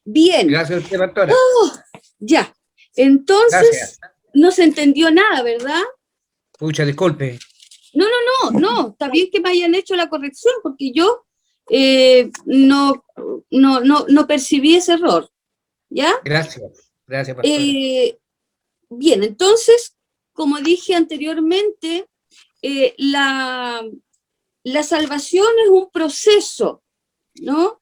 Bien. Gracias a usted, pastora. Ya. Entonces, Gracias. no se entendió nada, ¿verdad? Pucha, disculpe. No, está bien que me hayan hecho la corrección, porque yo no percibí ese error, ¿ya? Gracias, pastora. Bien, entonces, como dije anteriormente, la salvación es un proceso, ¿no?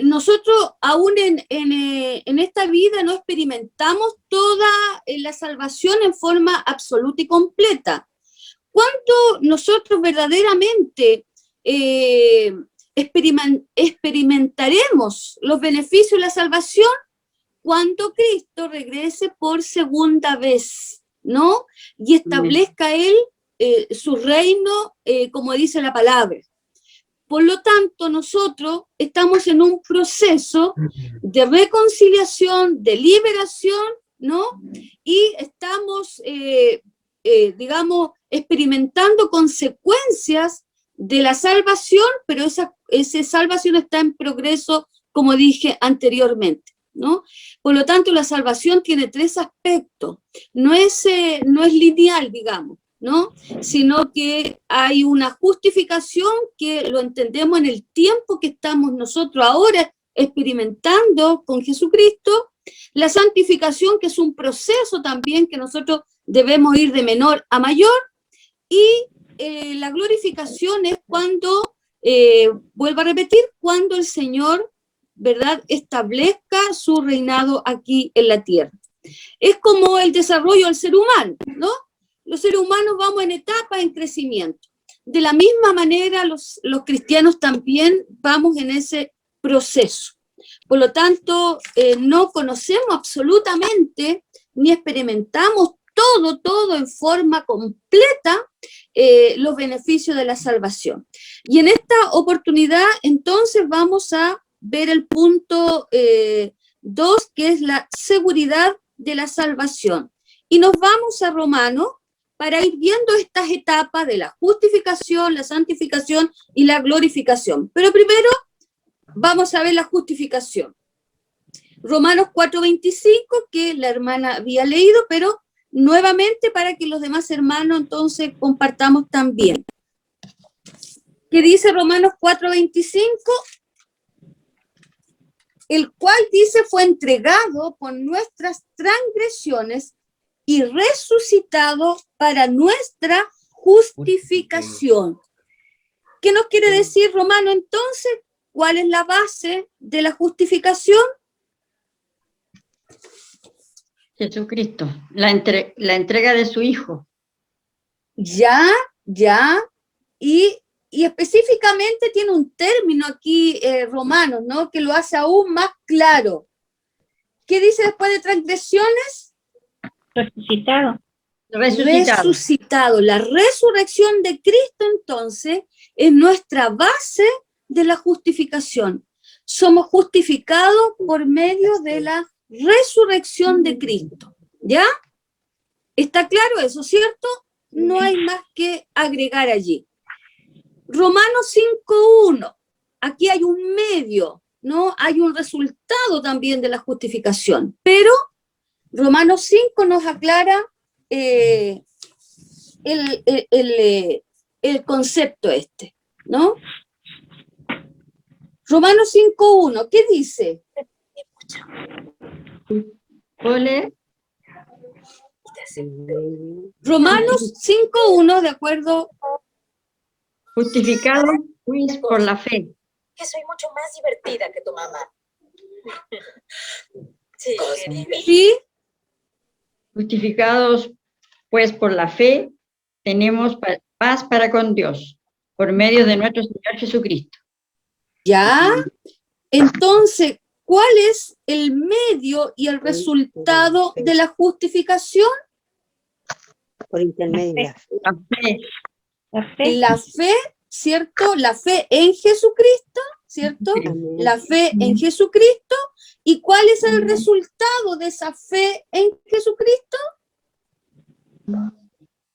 Nosotros aún en esta vida no experimentamos toda la salvación en forma absoluta y completa. ¿Cuándo nosotros verdaderamente experimentaremos los beneficios de la salvación? Cuando Cristo regrese por segunda vez, ¿no? Y establezca Él su reino, como dice la palabra. Por lo tanto, nosotros estamos en un proceso de reconciliación, de liberación, ¿no? Y estamos, digamos, experimentando consecuencias de la salvación, pero esa salvación está en progreso, como dije anteriormente, ¿no? Por lo tanto, la salvación tiene tres aspectos. No es lineal, digamos, ¿no? Sino que hay una justificación que lo entendemos en el tiempo que estamos nosotros ahora experimentando con Jesucristo, la santificación, que es un proceso también que nosotros debemos ir de menor a mayor, y la glorificación es cuando, vuelvo a repetir, cuando el Señor, ¿verdad?, establezca su reinado aquí en la tierra. Es como el desarrollo del ser humano, ¿no? Los seres humanos vamos en etapas, en crecimiento. De la misma manera, los cristianos también vamos en ese proceso. Por lo tanto, no conocemos absolutamente ni experimentamos todo en forma completa los beneficios de la salvación. Y en esta oportunidad, entonces, vamos a ver el punto 2, que es la seguridad de la salvación. Y nos vamos a Romanos para ir viendo estas etapas de la justificación, la santificación y la glorificación. Pero primero vamos a ver la justificación. Romanos 4:25, que la hermana había leído, pero nuevamente para que los demás hermanos entonces compartamos también. ¿Qué dice Romanos 4:25? El cual dice fue entregado por nuestras transgresiones y resucitado para nuestra justificación. ¿Qué nos quiere decir Romano entonces? ¿Cuál es la base de la justificación? Jesucristo, la entrega de su Hijo. Ya, y específicamente tiene un término aquí, Romanos, ¿no?, que lo hace aún más claro. ¿Qué dice después de transgresiones? Resucitado. Resucitado. La resurrección de Cristo, entonces, es nuestra base de la justificación. Somos justificados por medio de la resurrección de Cristo. ¿Ya? ¿Está claro eso, cierto? No hay más que agregar allí. Romanos 5:1. Aquí hay un medio, ¿no? Hay un resultado también de la justificación. Pero Romanos 5 nos aclara el concepto este, ¿no? Romanos 5:1, ¿qué dice? ¿Puedo Romanos 5:1, de acuerdo. Justificado pues por la fe. Que soy mucho más divertida que tu mamá. Sí, Sí. Justificados pues por la fe, tenemos paz para con Dios, por medio de nuestro Señor Jesucristo. Ya. Entonces, ¿cuál es el medio y el resultado de la justificación? Por intermedio. La fe, ¿cierto? La fe en Jesucristo, ¿cierto? La fe en Jesucristo. ¿Y cuál es el resultado de esa fe en Jesucristo?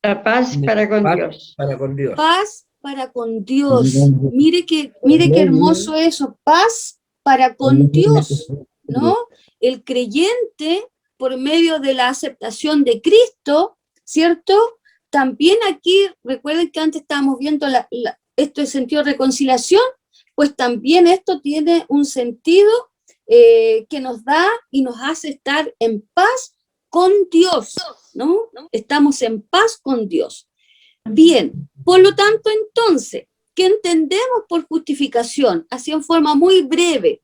La paz para con Dios. Para con Dios. Paz para con Dios. Mire qué hermoso eso. Paz para con Dios, ¿no? El creyente, por medio de la aceptación de Cristo, ¿cierto? También aquí, recuerden que antes estábamos viendo esto es sentido de reconciliación, pues también esto tiene un sentido que nos da y nos hace estar en paz con Dios, ¿no? Estamos en paz con Dios. Bien, por lo tanto, entonces, ¿qué entendemos por justificación? Así en forma muy breve.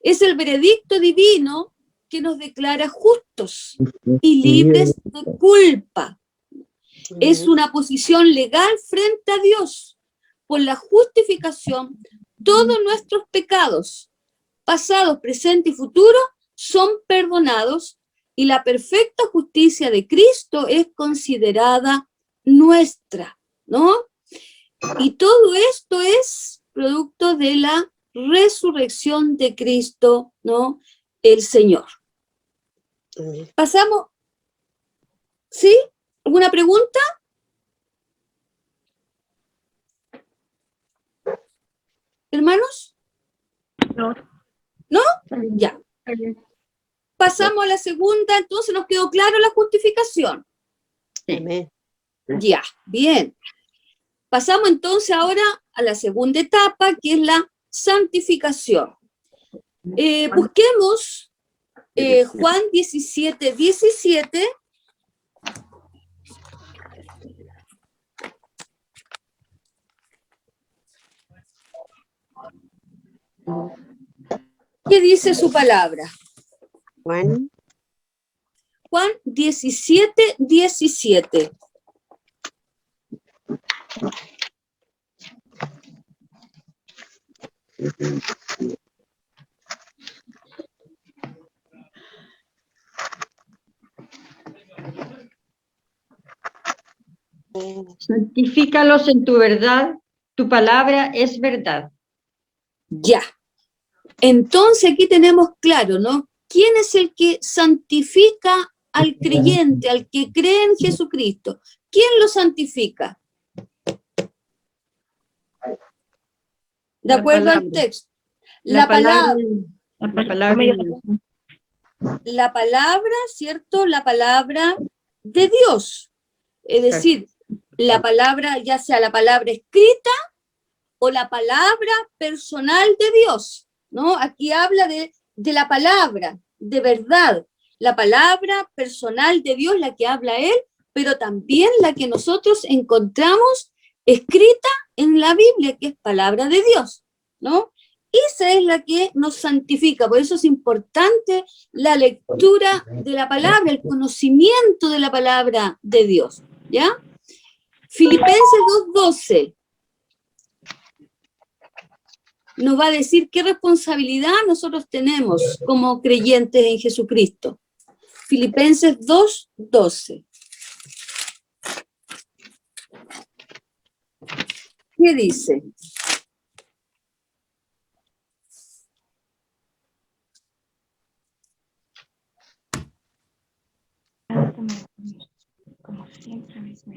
Es el veredicto divino que nos declara justos y libres de culpa. Es una posición legal frente a Dios. Por la justificación, todos nuestros pecados, pasados, presentes y futuros, son perdonados y la perfecta justicia de Cristo es considerada nuestra, ¿no? Y todo esto es producto de la resurrección de Cristo, ¿no? El Señor. Pasamos. ¿Sí? ¿Alguna pregunta? ¿Hermanos? No. ¿No? Ya. Pasamos a la segunda, entonces nos quedó claro la justificación. Amén. Ya, bien. Pasamos entonces ahora a la segunda etapa, que es la santificación. Busquemos Juan 17, 17. ¿Qué dice su palabra? Juan. Juan 17, 17. Santifícalos en tu verdad, tu palabra es verdad. Ya. Entonces aquí tenemos claro, ¿no? ¿Quién es el que santifica al creyente, al que cree en Jesucristo? ¿Quién lo santifica? De acuerdo al texto. La palabra, ¿cierto? La palabra de Dios. Es decir, la palabra, ya sea la palabra escrita o la palabra personal de Dios, ¿no? Aquí habla de la palabra, de verdad, la palabra personal de Dios, la que habla Él, pero también la que nosotros encontramos escrita en la Biblia, que es palabra de Dios, ¿no? Esa es la que nos santifica, por eso es importante la lectura de la palabra, el conocimiento de la palabra de Dios, ¿ya? Filipenses 2:12 nos va a decir qué responsabilidad nosotros tenemos como creyentes en Jesucristo. Filipenses 2:12. ¿Qué dice? Como siempre mismo.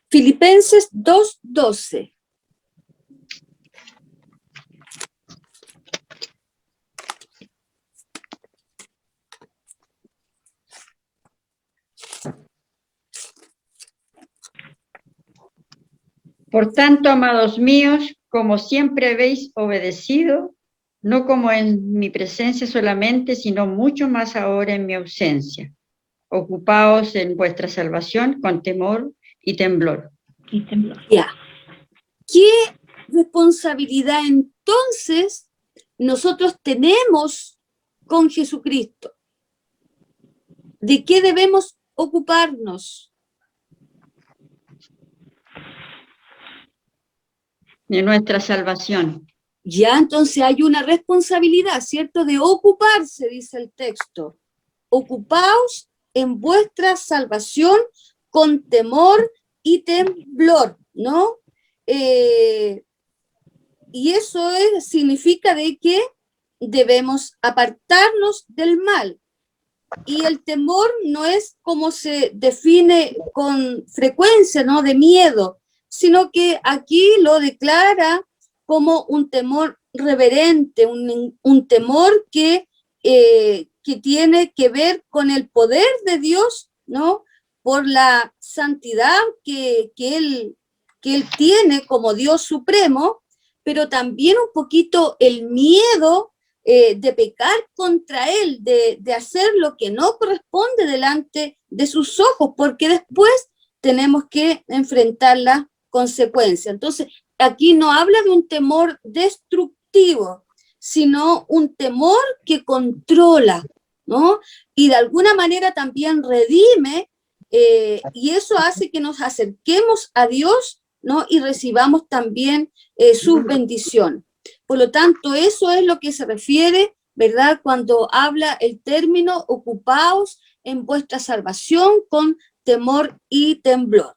Filipenses 2:12. Por tanto, amados míos, como siempre habéis obedecido, no como en mi presencia solamente, sino mucho más ahora en mi ausencia. Ocupaos en vuestra salvación con temor y temblor. Y temblor. Ya. ¿Qué responsabilidad entonces nosotros tenemos con Jesucristo? ¿De qué debemos ocuparnos? De nuestra salvación. Ya, entonces hay una responsabilidad, ¿cierto? De ocuparse, dice el texto. Ocupaos en vuestra salvación con temor y temblor, ¿no? Y eso significa de que debemos apartarnos del mal. Y el temor no es como se define con frecuencia, ¿no? De miedo, sino que aquí lo declara como un temor reverente, un temor que tiene que ver con el poder de Dios, ¿no? Por la santidad que él tiene como Dios supremo, pero también un poquito el miedo de pecar contra él, de hacer lo que no corresponde delante de sus ojos, porque después tenemos que enfrentar las consecuencias. Entonces, aquí no habla de un temor destructivo, sino un temor que controla, ¿no? Y de alguna manera también redime, y eso hace que nos acerquemos a Dios, ¿no? Y recibamos también sus bendiciones. Por lo tanto, eso es lo que se refiere, ¿verdad? Cuando habla el término ocupaos en vuestra salvación con temor y temblor.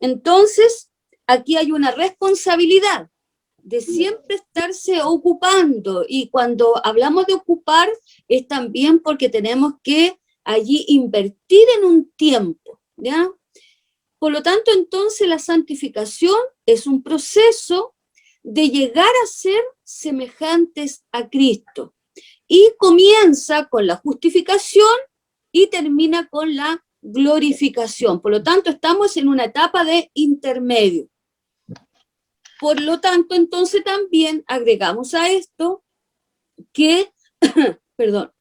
Entonces, aquí hay una responsabilidad de siempre estarse ocupando, y cuando hablamos de ocupar es también porque tenemos que allí invertir en un tiempo, ¿ya? Por lo tanto, entonces la santificación es un proceso de llegar a ser semejantes a Cristo, y comienza con la justificación y termina con la glorificación. Por lo tanto, estamos en una etapa de intermedio. Por lo tanto, entonces también agregamos a esto que, perdón,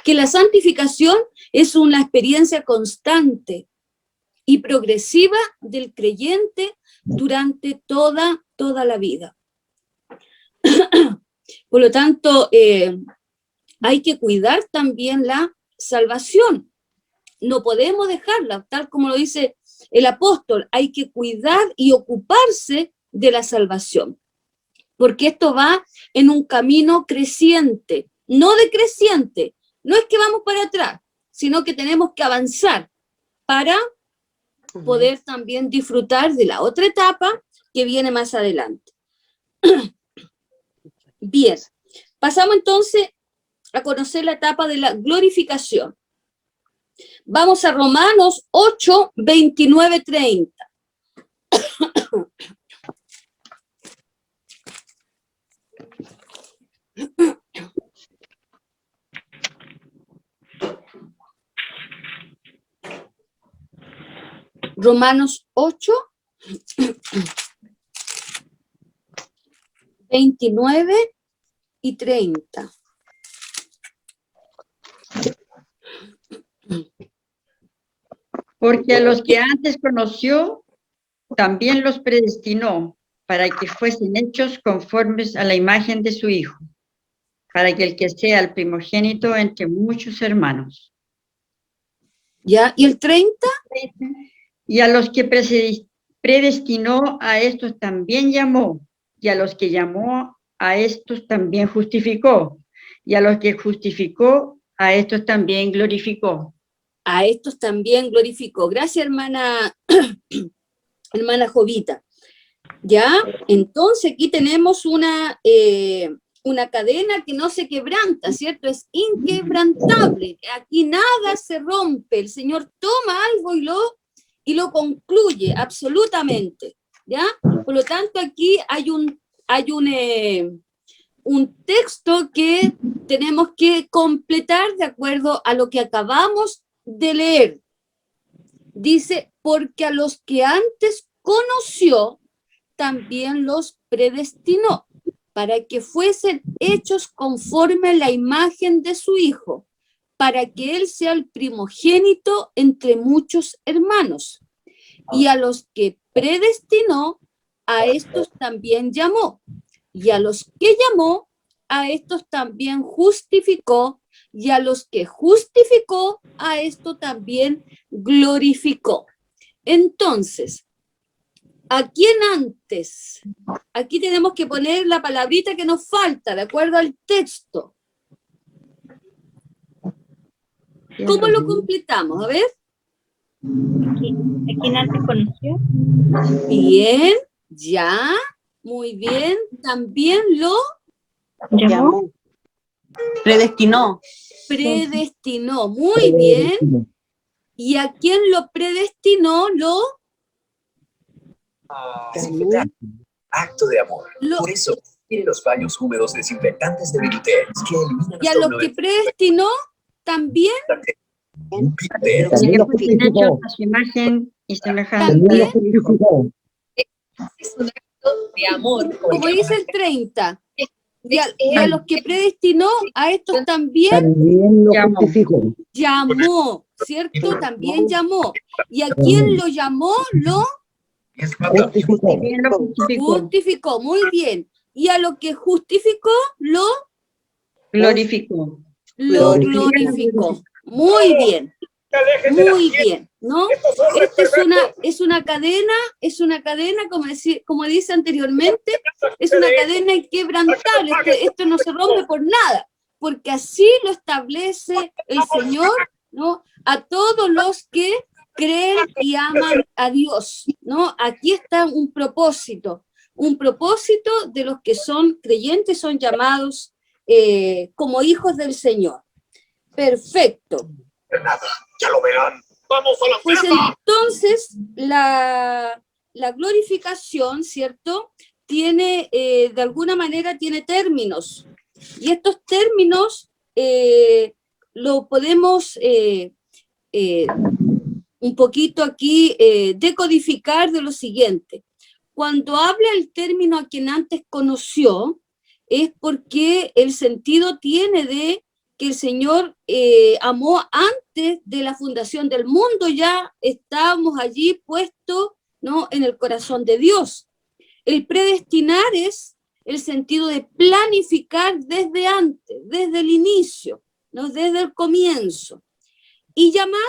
que la santificación es una experiencia constante y progresiva del creyente durante toda la vida. Por lo tanto, hay que cuidar también la salvación. No podemos dejarla, tal como lo dice el apóstol, hay que cuidar y ocuparse de la salvación, porque esto va en un camino creciente, no decreciente. No es que vamos para atrás, sino que tenemos que avanzar para poder también disfrutar de la otra etapa que viene más adelante. Bien, pasamos entonces a conocer la etapa de la glorificación. Vamos a Romanos 8, 29, 30. Romanos 8, 29 y 30. Porque a los que antes conoció, también los predestinó para que fuesen hechos conformes a la imagen de su Hijo, para que el que sea el primogénito entre muchos hermanos. ¿Ya? ¿Y el 30? Y a los que predestinó, a estos también llamó, y a los que llamó, a estos también justificó, y a los que justificó, a estos también glorificó. A estos también glorificó. Gracias, hermana, hermana Jovita. ¿Ya? Entonces aquí tenemos una cadena que no se quebranta, ¿cierto? Es inquebrantable. Aquí nada se rompe. El Señor toma algo y lo concluye absolutamente, ¿ya? Por lo tanto, aquí hay un texto que tenemos que completar de acuerdo a lo que acabamos de leer. Dice, porque a los que antes conoció, también los predestinó, para que fuesen hechos conforme a la imagen de su Hijo, para que Él sea el primogénito entre muchos hermanos. Y a los que predestinó, a estos también llamó. Y a los que llamó, a estos también justificó. Y a los que justificó, a esto también glorificó. Entonces, ¿a quién antes? Aquí tenemos que poner la palabrita que nos falta, de acuerdo al texto. ¿Cómo lo completamos? A ver. ¿A quién antes conoció? Bien, ya, muy bien. También lo Llamó. Predestinó. predestinó. Muy bien. ¿Y a quién lo predestinó? Acto de amor. Lo- Por eso, tiene los baños húmedos desinfectantes de Benitex que eliminan y a hasta los un que predestinó también, 90%. Que fuesen hechos a su imagen y semejanza También. de su Hijo. Es un acto de amor. como dice el 30, y a los que predestinó, a estos también Llamó. llamó, ¿cierto? También llamó. ¿Y a quién lo llamó? Lo También lo justificó. justificó. Muy bien. Y a lo que justificó, lo Glorificó. glorificó. Muy bien. Muy bien, ¿no? Esta es una cadena, como dice anteriormente, es una cadena inquebrantable. Esto no se rompe por nada, porque así lo establece el Señor, ¿no? A todos los que creen y aman a Dios, ¿no? Aquí está un propósito de los que son creyentes, son llamados como hijos del Señor. Perfecto. Ya lo verán. ¡Vamos a la Pues fiesta! entonces la glorificación, ¿cierto? Tiene, de alguna manera, tiene términos. Y estos términos lo podemos un poquito aquí decodificar de lo siguiente. Cuando habla el término a quien antes conoció, es porque el sentido tiene de que el Señor amó antes de la fundación del mundo, ya estábamos allí puestos, ¿no?, en el corazón de Dios. El predestinar es el sentido de planificar desde antes, desde el inicio, ¿no?, desde el comienzo. Y llamar,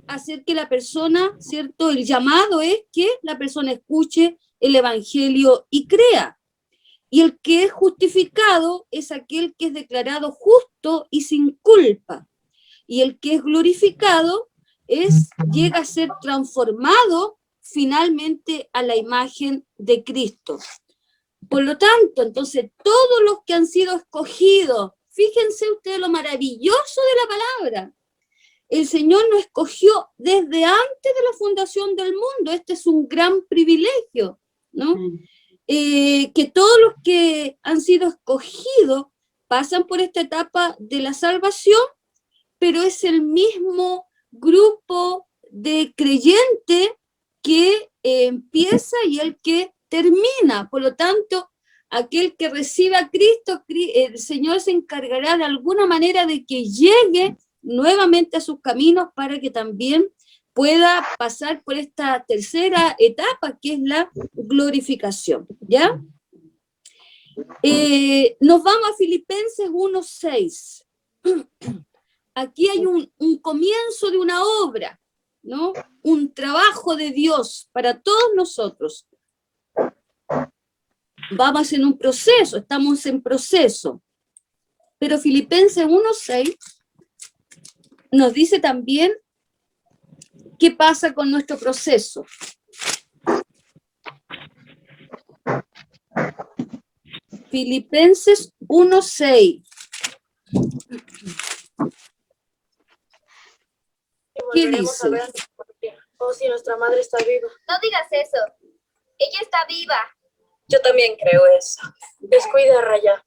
hacer que la persona, ¿cierto? El llamado es que la persona escuche el evangelio y crea. Y el que es justificado es aquel que es declarado justo y sin culpa. Y el que es glorificado llega a ser transformado finalmente a la imagen de Cristo. Por lo tanto, entonces, todos los que han sido escogidos, fíjense ustedes lo maravilloso de la palabra. El Señor nos escogió desde antes de la fundación del mundo. Este es un gran privilegio, ¿no? Que todos los que han sido escogidos pasan por esta etapa de la salvación, pero es el mismo grupo de creyentes que empieza y el que termina. Por lo tanto, aquel que recibe a Cristo, el Señor se encargará de alguna manera de que llegue nuevamente a sus caminos para que también pueda pasar por esta tercera etapa, que es la glorificación, ¿ya? Nos vamos a Filipenses 1:6. Aquí hay un comienzo de una obra, ¿no? Un trabajo de Dios para todos nosotros. Vamos en un proceso, estamos en proceso. Pero Filipenses 1:6 nos dice también qué pasa con nuestro proceso. Filipenses 1:6. ¿Qué dice? Oh, si nuestra madre está viva. No digas eso. Ella está viva. Yo también creo eso. Descuida, Raya.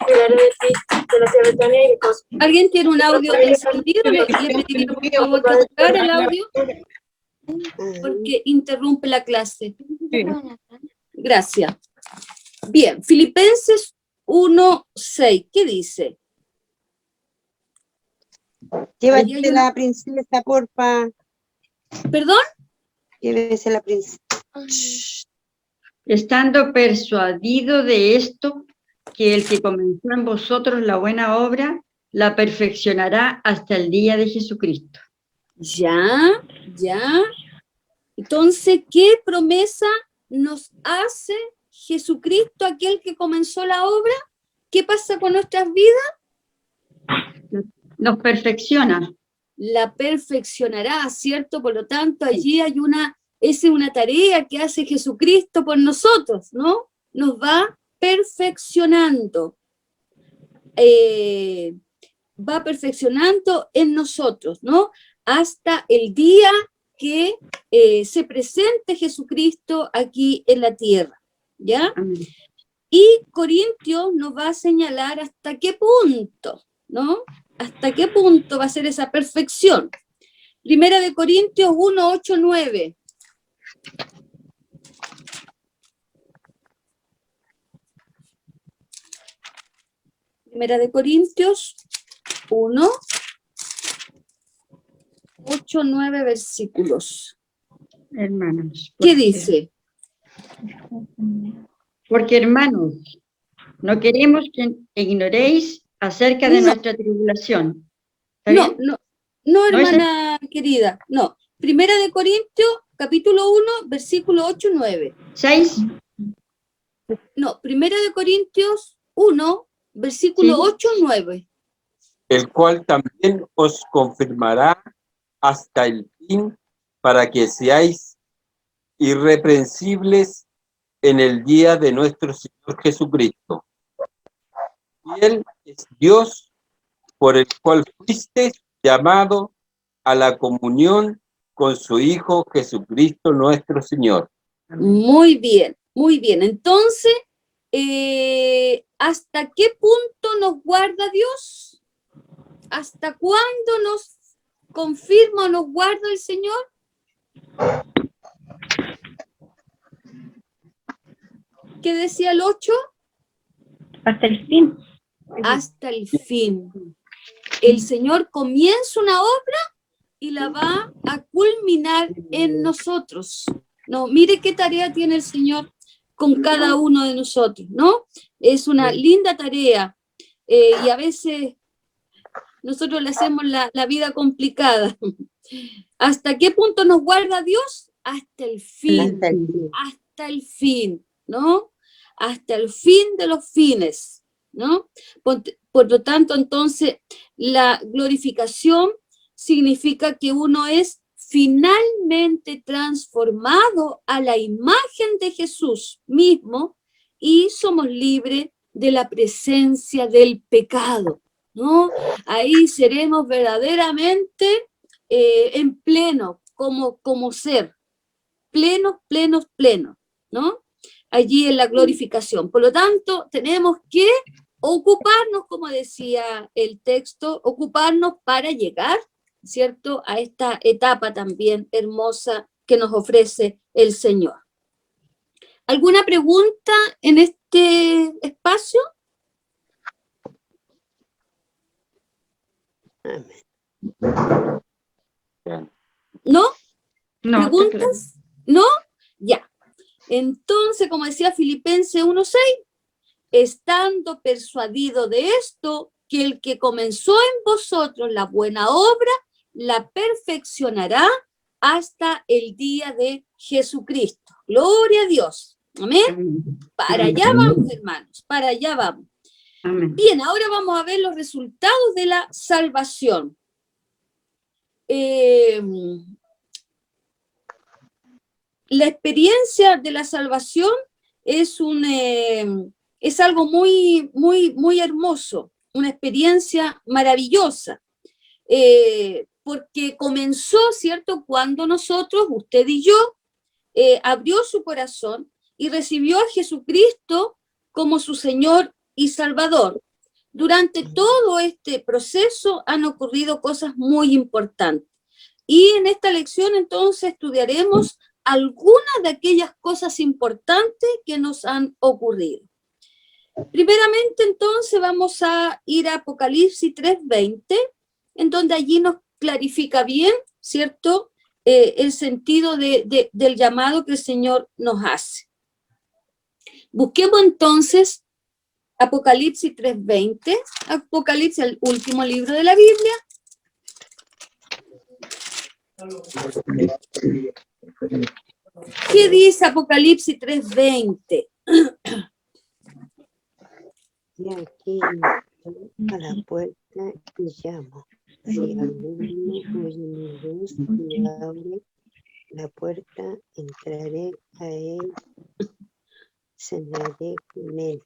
Cuidaré de ti, de la tía Betania y de Cosme. ¿Alguien tiene un audio encendido? Le pediría por favor que apagara el audio porque interrumpe la clase. Gracias. Bien, Filipenses 1:6. ¿Qué dice? Llévate la princesa, porfa. ¿Perdón? Llévese la princesa. Estando persuadido de esto, que el que comenzó en vosotros la buena obra, la perfeccionará hasta el día de Jesucristo. Ya. Entonces, ¿qué promesa nos hace Jesucristo, aquel que comenzó la obra? ¿Qué pasa con nuestras vidas? Nos perfecciona. La perfeccionará, ¿cierto? Por lo tanto, allí hay esa es una tarea que hace Jesucristo por nosotros, ¿no? Nos va perfeccionando. va perfeccionando en nosotros, ¿no? Hasta el día que se presente Jesucristo aquí en la tierra, ¿ya? Amén. Y Corintios nos va a señalar hasta qué punto, ¿no? Hasta qué punto va a ser esa perfección. Primera de Corintios 1, 8, 9. Primera de Corintios 1, 8, 9 versículos. Hermanos. ¿Qué dice? Porque, hermanos, no queremos que ignoréis acerca de No. nuestra tribulación. ¿Está No, bien? no, ¿No es hermana querida, no. Primera de Corintios, capítulo 1, versículo 8, 9. 6. No, Primera de Corintios 1, versículo Sí. 8, 9. El cual también os confirmará hasta el fin, para que seáis irreprensibles en el día de nuestro Señor Jesucristo. Y Él es Dios, por el cual fuiste llamado a la comunión con su Hijo Jesucristo nuestro Señor. Muy bien, muy bien. Entonces, ¿hasta qué punto nos guarda Dios? ¿Hasta cuándo nos confirma o nos guarda el Señor? ¿Qué decía el 8? Hasta el fin. Hasta el fin. El Señor comienza una obra y la va a culminar en nosotros. No, mire qué tarea tiene el Señor con cada uno de nosotros, ¿no? Es una linda tarea y a veces nosotros le hacemos la vida complicada. ¿Hasta qué punto nos guarda Dios? Hasta el fin. Hasta el fin, ¿no? Hasta el fin de los fines, ¿no? Por lo tanto, entonces, la glorificación significa que uno es finalmente transformado a la imagen de Jesús mismo y somos libres de la presencia del pecado, ¿no? Ahí seremos verdaderamente en pleno, como ser, plenos, ¿no? Allí en la glorificación. Por lo tanto, tenemos que ocuparnos, como decía el texto, ocuparnos para llegar, ¿cierto?, a esta etapa también hermosa que nos ofrece el Señor. ¿Alguna pregunta en este espacio? ¿No? No, ¿Preguntas? ¿No? Ya. Entonces, como decía Filipenses 1:6, estando persuadido de esto, que el que comenzó en vosotros la buena obra, la perfeccionará hasta el día de Jesucristo. Gloria a Dios. Amén. Amén. Para allá vamos, hermanos, para allá vamos. Amén. Bien, ahora vamos a ver los resultados de la salvación. La experiencia de la salvación es algo muy, muy, muy hermoso, una experiencia maravillosa, porque comenzó, ¿cierto?, cuando nosotros, usted y yo, abrió su corazón y recibió a Jesucristo como su Señor y Salvador. Durante todo este proceso han ocurrido cosas muy importantes. Y en esta lección entonces estudiaremos algunas de aquellas cosas importantes que nos han ocurrido. Primeramente entonces vamos a ir a Apocalipsis 3:20, en donde allí nos clarifica bien, ¿cierto?, el sentido del llamado que el Señor nos hace. Busquemos entonces Apocalipsis 3:20, Apocalipsis, el último libro de la Biblia. ¿Qué dice Apocalipsis 3:20? Y aquí a la puerta y llamo. Si alguno oye mi voz y abre la puerta, entraré a él, cenaré con él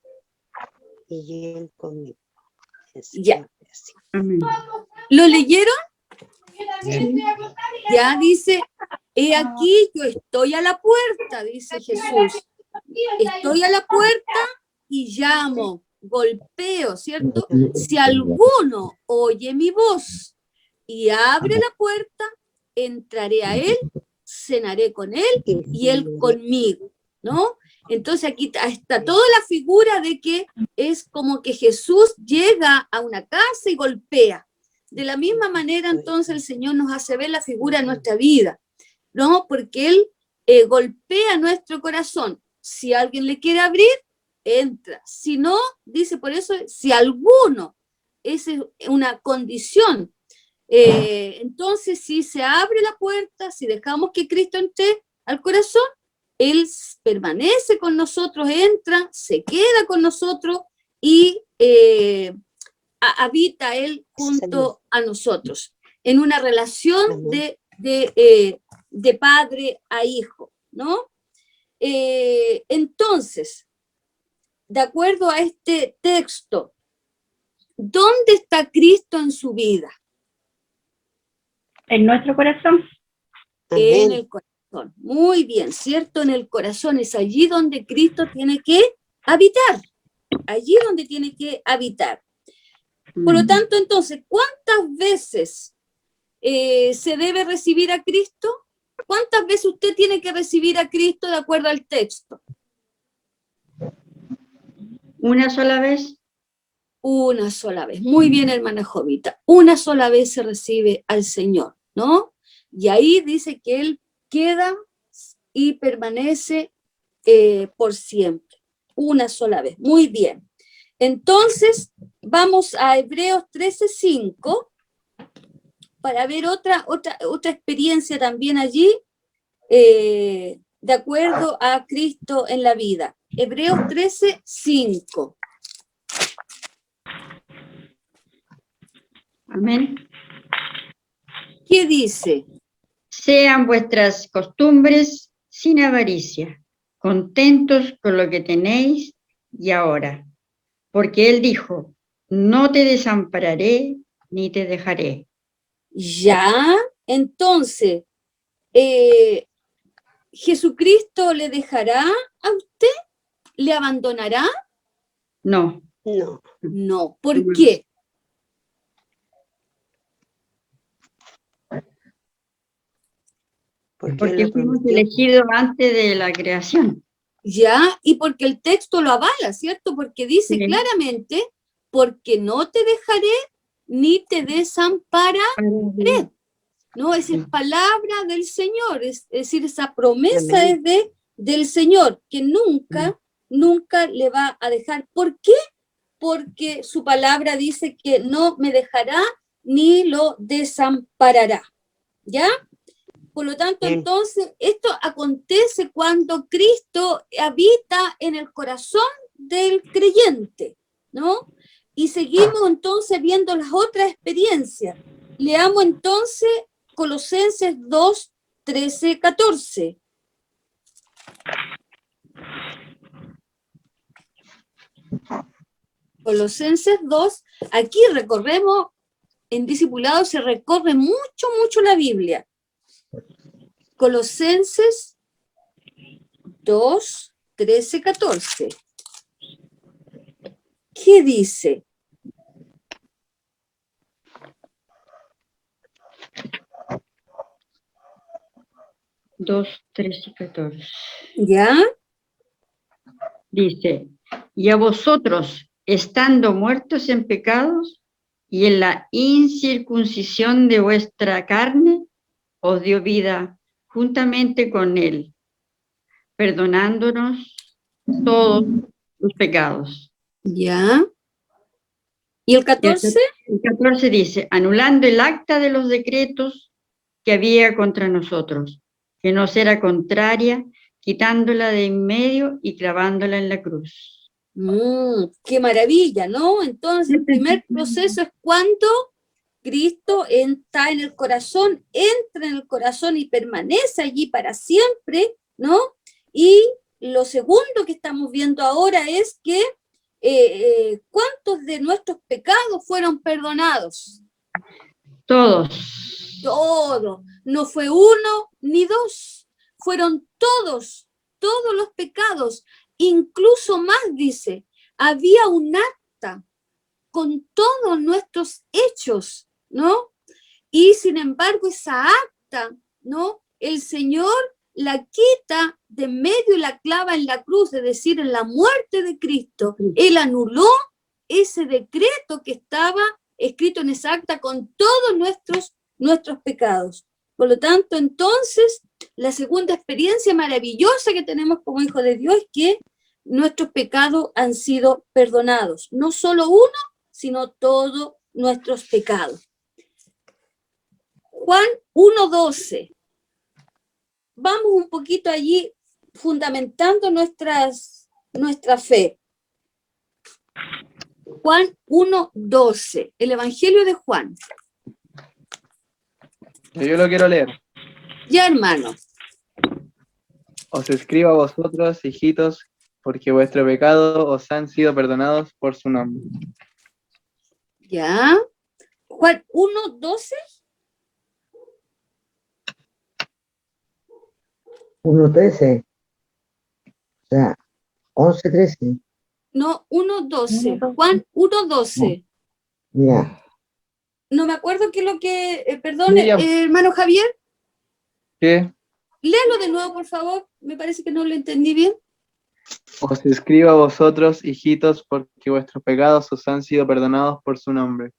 y él conmigo. Ya. Amén. ¿Lo leyeron? Bien. Ya dice, he aquí, yo estoy a la puerta, dice Jesús. Estoy a la puerta y llamo, golpeo, ¿cierto? Si alguno oye mi voz y abre la puerta, entraré a él, cenaré con él y él conmigo, ¿no? Entonces aquí está toda la figura de que es como que Jesús llega a una casa y golpea. De la misma manera, entonces, el Señor nos hace ver la figura de nuestra vida, ¿no? Porque Él golpea nuestro corazón. Si alguien le quiere abrir, entra. Si no, dice por eso, si alguno, esa es una condición. Entonces, si se abre la puerta, si dejamos que Cristo entre al corazón, Él permanece con nosotros, entra, se queda con nosotros y habita Él junto a nosotros, en una relación de padre a hijo, ¿no? Entonces, de acuerdo a este texto, ¿dónde está Cristo en su vida? En nuestro corazón. En el corazón. Muy bien, ¿cierto? En el corazón es allí donde Cristo tiene que habitar. Allí donde tiene que habitar. Por lo tanto, entonces, ¿cuántas veces se debe recibir a Cristo? ¿Cuántas veces usted tiene que recibir a Cristo de acuerdo al texto? ¿Una sola vez? Una sola vez. Muy bien, hermana Jovita. Una sola vez se recibe al Señor, ¿no? Y ahí dice que Él queda y permanece por siempre. Una sola vez. Muy bien. Entonces, vamos a Hebreos 13:5 para ver otra experiencia también allí, de acuerdo a Cristo en la vida. Hebreos 13:5. Amén. ¿Qué dice? Sean vuestras costumbres sin avaricia, contentos con lo que tenéis y ahora. Porque Él dijo, no te desampararé ni te dejaré. Ya, entonces, ¿Jesucristo le dejará a usted? ¿Le abandonará? No. No. No. ¿Por qué? Porque fuimos elegidos antes de la creación. Ya, y porque el texto lo avala, ¿cierto? Porque dice claramente, porque no te dejaré ni te desampararé. No, esa es palabra del Señor, es decir, esa promesa es del Señor, que nunca le va a dejar. ¿Por qué? Porque su palabra dice que no me dejará ni lo desamparará. ¿Ya? Por lo tanto, entonces, esto acontece cuando Cristo habita en el corazón del creyente, ¿no? Y seguimos entonces viendo las otras experiencias. Leamos entonces Colosenses 2, 13, 14. Colosenses 2, aquí recorremos, en discipulado se recorre mucho la Biblia. Colosenses 2, 13, 14. ¿Qué dice? Dos, 13 y 14. ¿Ya? Dice, y a vosotros, estando muertos en pecados y en la incircuncisión de vuestra carne, os dio vida juntamente con Él, perdonándonos todos los pecados. ¿Ya? ¿Y el 14? El 14 dice, anulando el acta de los decretos que había contra nosotros, que nos era contraria, quitándola de en medio y clavándola en la cruz. ¡Qué maravilla!, ¿no? Entonces, el primer proceso es cuando Cristo está en el corazón, entra en el corazón y permanece allí para siempre, ¿no? Y lo segundo que estamos viendo ahora es que ¿cuántos de nuestros pecados fueron perdonados? Todos. Todos. No fue uno ni dos. Fueron todos los pecados. Incluso más dice, había un acta con todos nuestros hechos, ¿no? Y sin embargo esa acta, ¿no? El Señor la quita de medio y la clava en la cruz, es decir, en la muerte de Cristo. Él anuló ese decreto que estaba escrito en esa acta con todos nuestros pecados. Por lo tanto, entonces, la segunda experiencia maravillosa que tenemos como hijos de Dios es que nuestros pecados han sido perdonados. No solo uno, sino todos nuestros pecados. Juan 1:12. Vamos un poquito allí fundamentando nuestra fe. Juan 1:12, el Evangelio de Juan. Yo lo quiero leer. Ya, hermano. Os escribo a vosotros, hijitos, porque vuestro pecado os han sido perdonados por su nombre. Ya. Juan 1:12. 1:13. O sea, 11:13. No, 1:12. Juan 1:12. Ya. No me acuerdo qué es lo que... perdón, Sí, ya. hermano Javier. ¿Qué? Léalo de nuevo, por favor. Me parece que no lo entendí bien. Os escribo a vosotros, hijitos, porque vuestros pecados os han sido perdonados por su nombre.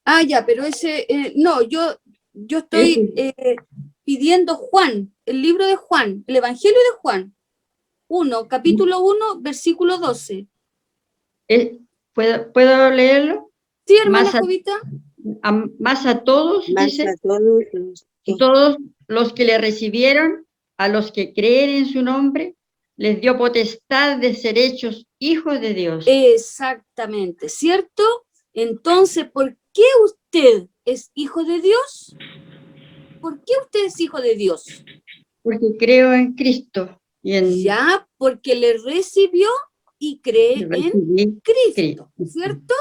Ah, ya, pero ese... no, yo estoy pidiendo Juan, el libro de Juan, el Evangelio de Juan. Capítulo 1, versículo 12. ¿Puedo leerlo? Sí, hermana Más a- Jovita. Más a todos, Más dice, a todos los que todos los que le recibieron, a los que creen en su nombre, les dio potestad de ser hechos hijos de Dios. Exactamente, ¿cierto? Entonces, ¿por qué usted es hijo de Dios? ¿Por qué usted es hijo de Dios? Porque creo en Cristo y en Ya, porque le recibió y cree en recibí Cristo, ¿cierto?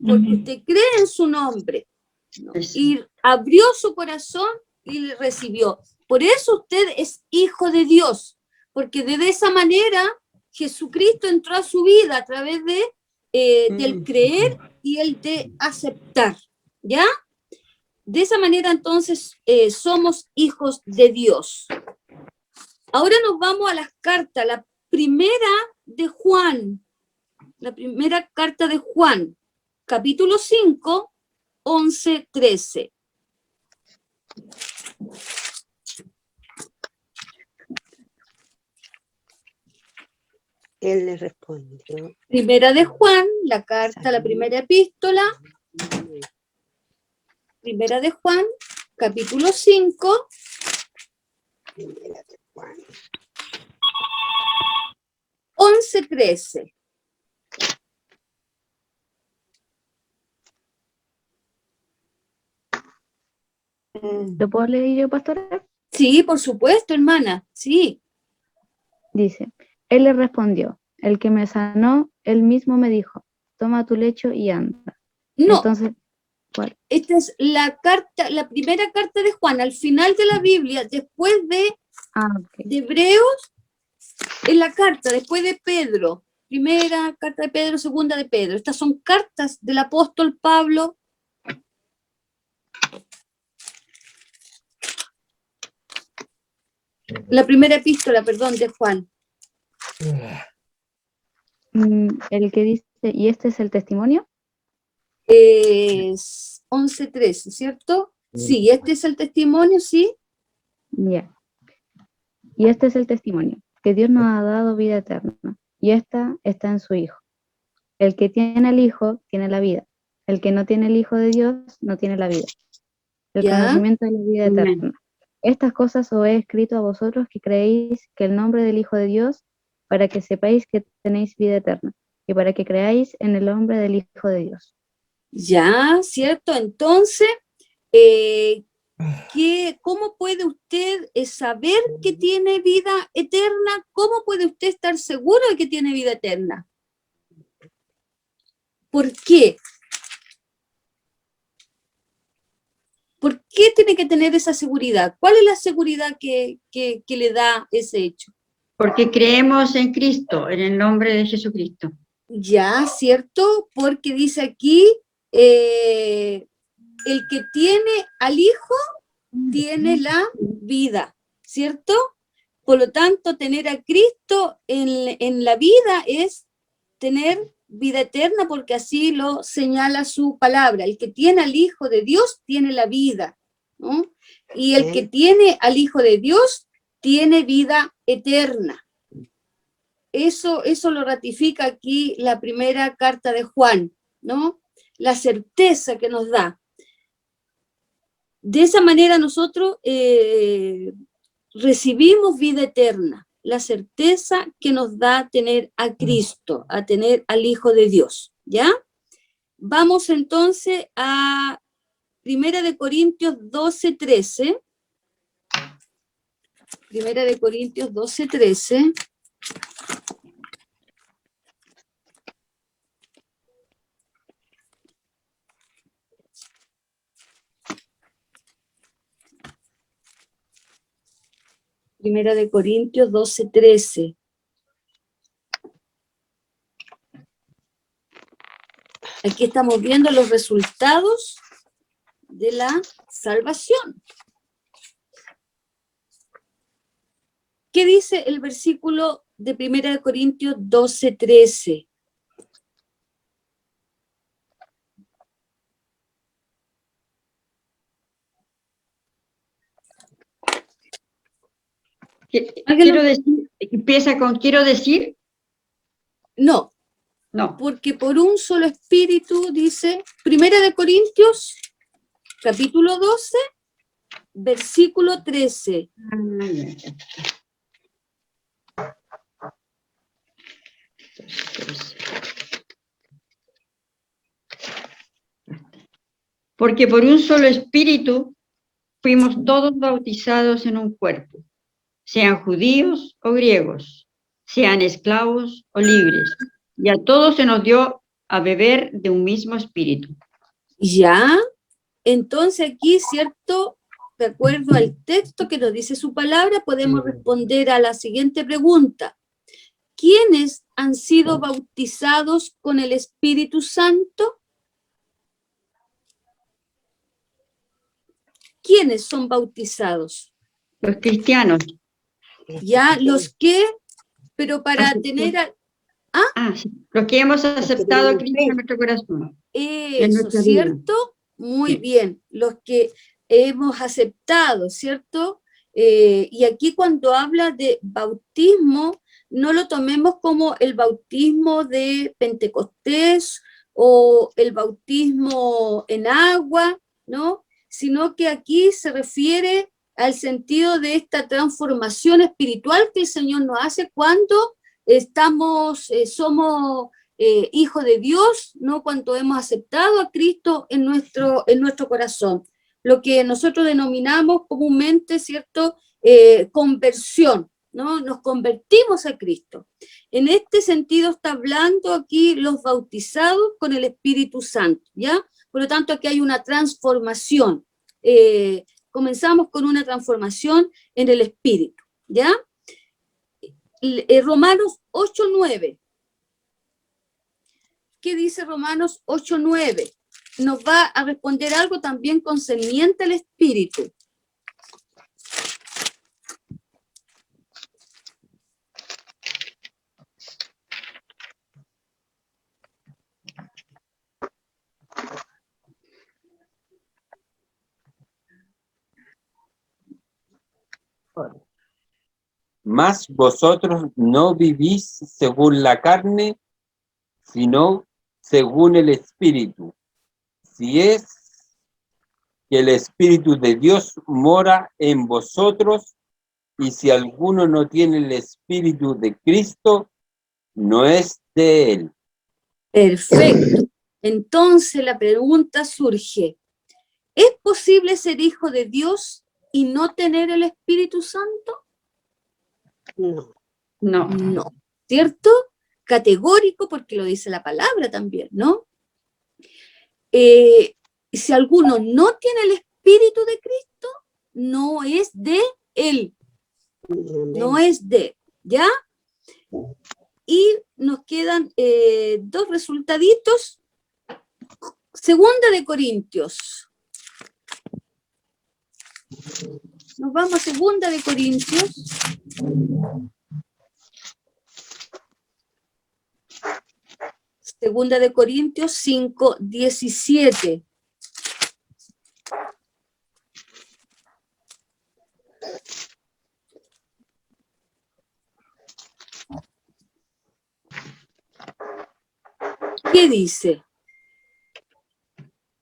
Porque Ujú. usted cree en su nombre, ¿no? Eso. Y abrió su corazón y le recibió. Por eso usted es hijo de Dios, porque de esa manera Jesucristo entró a su vida a través del creer y el de aceptar, ¿ya? De esa manera entonces somos hijos de Dios. Ahora nos vamos a las cartas, la primera de Juan, la primera carta de Juan, capítulo 5, 11, 13. él le respondió. Primera de Juan, la carta, la primera epístola, primera de Juan, capítulo 5, Primera de Juan. 11, 13. ¿Lo puedo leer yo, pastora? Sí, por supuesto, hermana, sí. Dice, él le respondió, el que me sanó, él mismo me dijo, toma tu lecho y anda. No, Entonces, ¿cuál? esta es la carta, la primera carta de Juan, al final de la Biblia, después de Ok. Hebreos, en la carta, después de Pedro, primera carta de Pedro, segunda de Pedro. Estas son cartas del apóstol Pablo. La primera epístola, perdón, de Juan. El que dice, ¿y este es el testimonio? Es 11:13, ¿cierto? Sí, este es el testimonio, sí. Ya. Y este es el testimonio, que Dios nos ha dado vida eterna, y esta está en su Hijo. El que tiene el Hijo tiene la vida. El que no tiene el Hijo de Dios no tiene la vida. El Ya. conocimiento de la vida Amén. eterna. Estas cosas os he escrito a vosotros que creéis que el nombre del Hijo de Dios, para que sepáis que tenéis vida eterna, y para que creáis en el nombre del Hijo de Dios. Ya, ¿cierto? Entonces, ¿cómo puede usted saber que tiene vida eterna? ¿Cómo puede usted estar seguro de que tiene vida eterna? ¿Por qué? ¿Por qué tiene que tener esa seguridad? ¿Cuál es la seguridad que le da ese hecho? Porque creemos en Cristo, en el nombre de Jesucristo. Ya, ¿cierto? Porque dice aquí, el que tiene al Hijo tiene la vida, ¿cierto? Por lo tanto, tener a Cristo en la vida es tener vida eterna, porque así lo señala su palabra. El que tiene al Hijo de Dios tiene la vida, ¿no? Y el que tiene al Hijo de Dios tiene vida eterna. Eso lo ratifica aquí la primera carta de Juan, ¿no? La certeza que nos da. De esa manera nosotros recibimos vida eterna, la certeza que nos da tener a Cristo, a tener al Hijo de Dios, ¿ya? Vamos entonces a 1 de Corintios 12:13. 1 de Corintios 12:13. Primera de Corintios 12:13. Aquí estamos viendo los resultados de la salvación. ¿Qué dice el versículo de Primera de Corintios 12:13? Quiero decir, empieza con quiero decir. No, no. Porque por un solo espíritu, dice, 1 de Corintios, capítulo 12, versículo 13. Porque por un solo espíritu fuimos todos bautizados en un cuerpo, sean judíos o griegos, sean esclavos o libres, y a todos se nos dio a beber de un mismo espíritu. Ya, entonces aquí, ¿cierto? De acuerdo al texto que nos dice su palabra, podemos responder a la siguiente pregunta. ¿Quiénes han sido bautizados con el Espíritu Santo? ¿Quiénes son bautizados? Los cristianos. Ya, los que, pero para tener... Sí. Los que hemos aceptado a Cristo en nuestro corazón. Eso, ¿cierto? Muy bien, los que hemos aceptado, ¿cierto? Y aquí cuando habla de bautismo, no lo tomemos como el bautismo de Pentecostés o el bautismo en agua, ¿no? Sino que aquí se refiere al sentido de esta transformación espiritual que el Señor nos hace cuando somos hijos de Dios, ¿no? Cuando hemos aceptado a Cristo en nuestro corazón. Lo que nosotros denominamos comúnmente, ¿cierto? Conversión, ¿no? Nos convertimos a Cristo. En este sentido está hablando aquí los bautizados con el Espíritu Santo, ¿ya? Por lo tanto, aquí hay una transformación. Comenzamos con una transformación en el Espíritu, ¿ya? Romanos 8:9. ¿Qué dice Romanos 8:9? Nos va a responder algo también concerniente al Espíritu. Mas vosotros no vivís según la carne, sino según el Espíritu. Si es que el Espíritu de Dios mora en vosotros, y si alguno no tiene el Espíritu de Cristo, no es de él. Perfecto. Entonces la pregunta surge, ¿es posible ser hijo de Dios y no tener el Espíritu Santo? No. No, ¿cierto? Categórico porque lo dice la palabra también, ¿no? si alguno no tiene el Espíritu de Cristo, no es de él. No es de, ¿ya? Y nos quedan 2 resultaditos. Segunda de Corintios. Nos vamos a Segunda de Corintios. Segunda de Corintios 5:17. ¿Qué dice?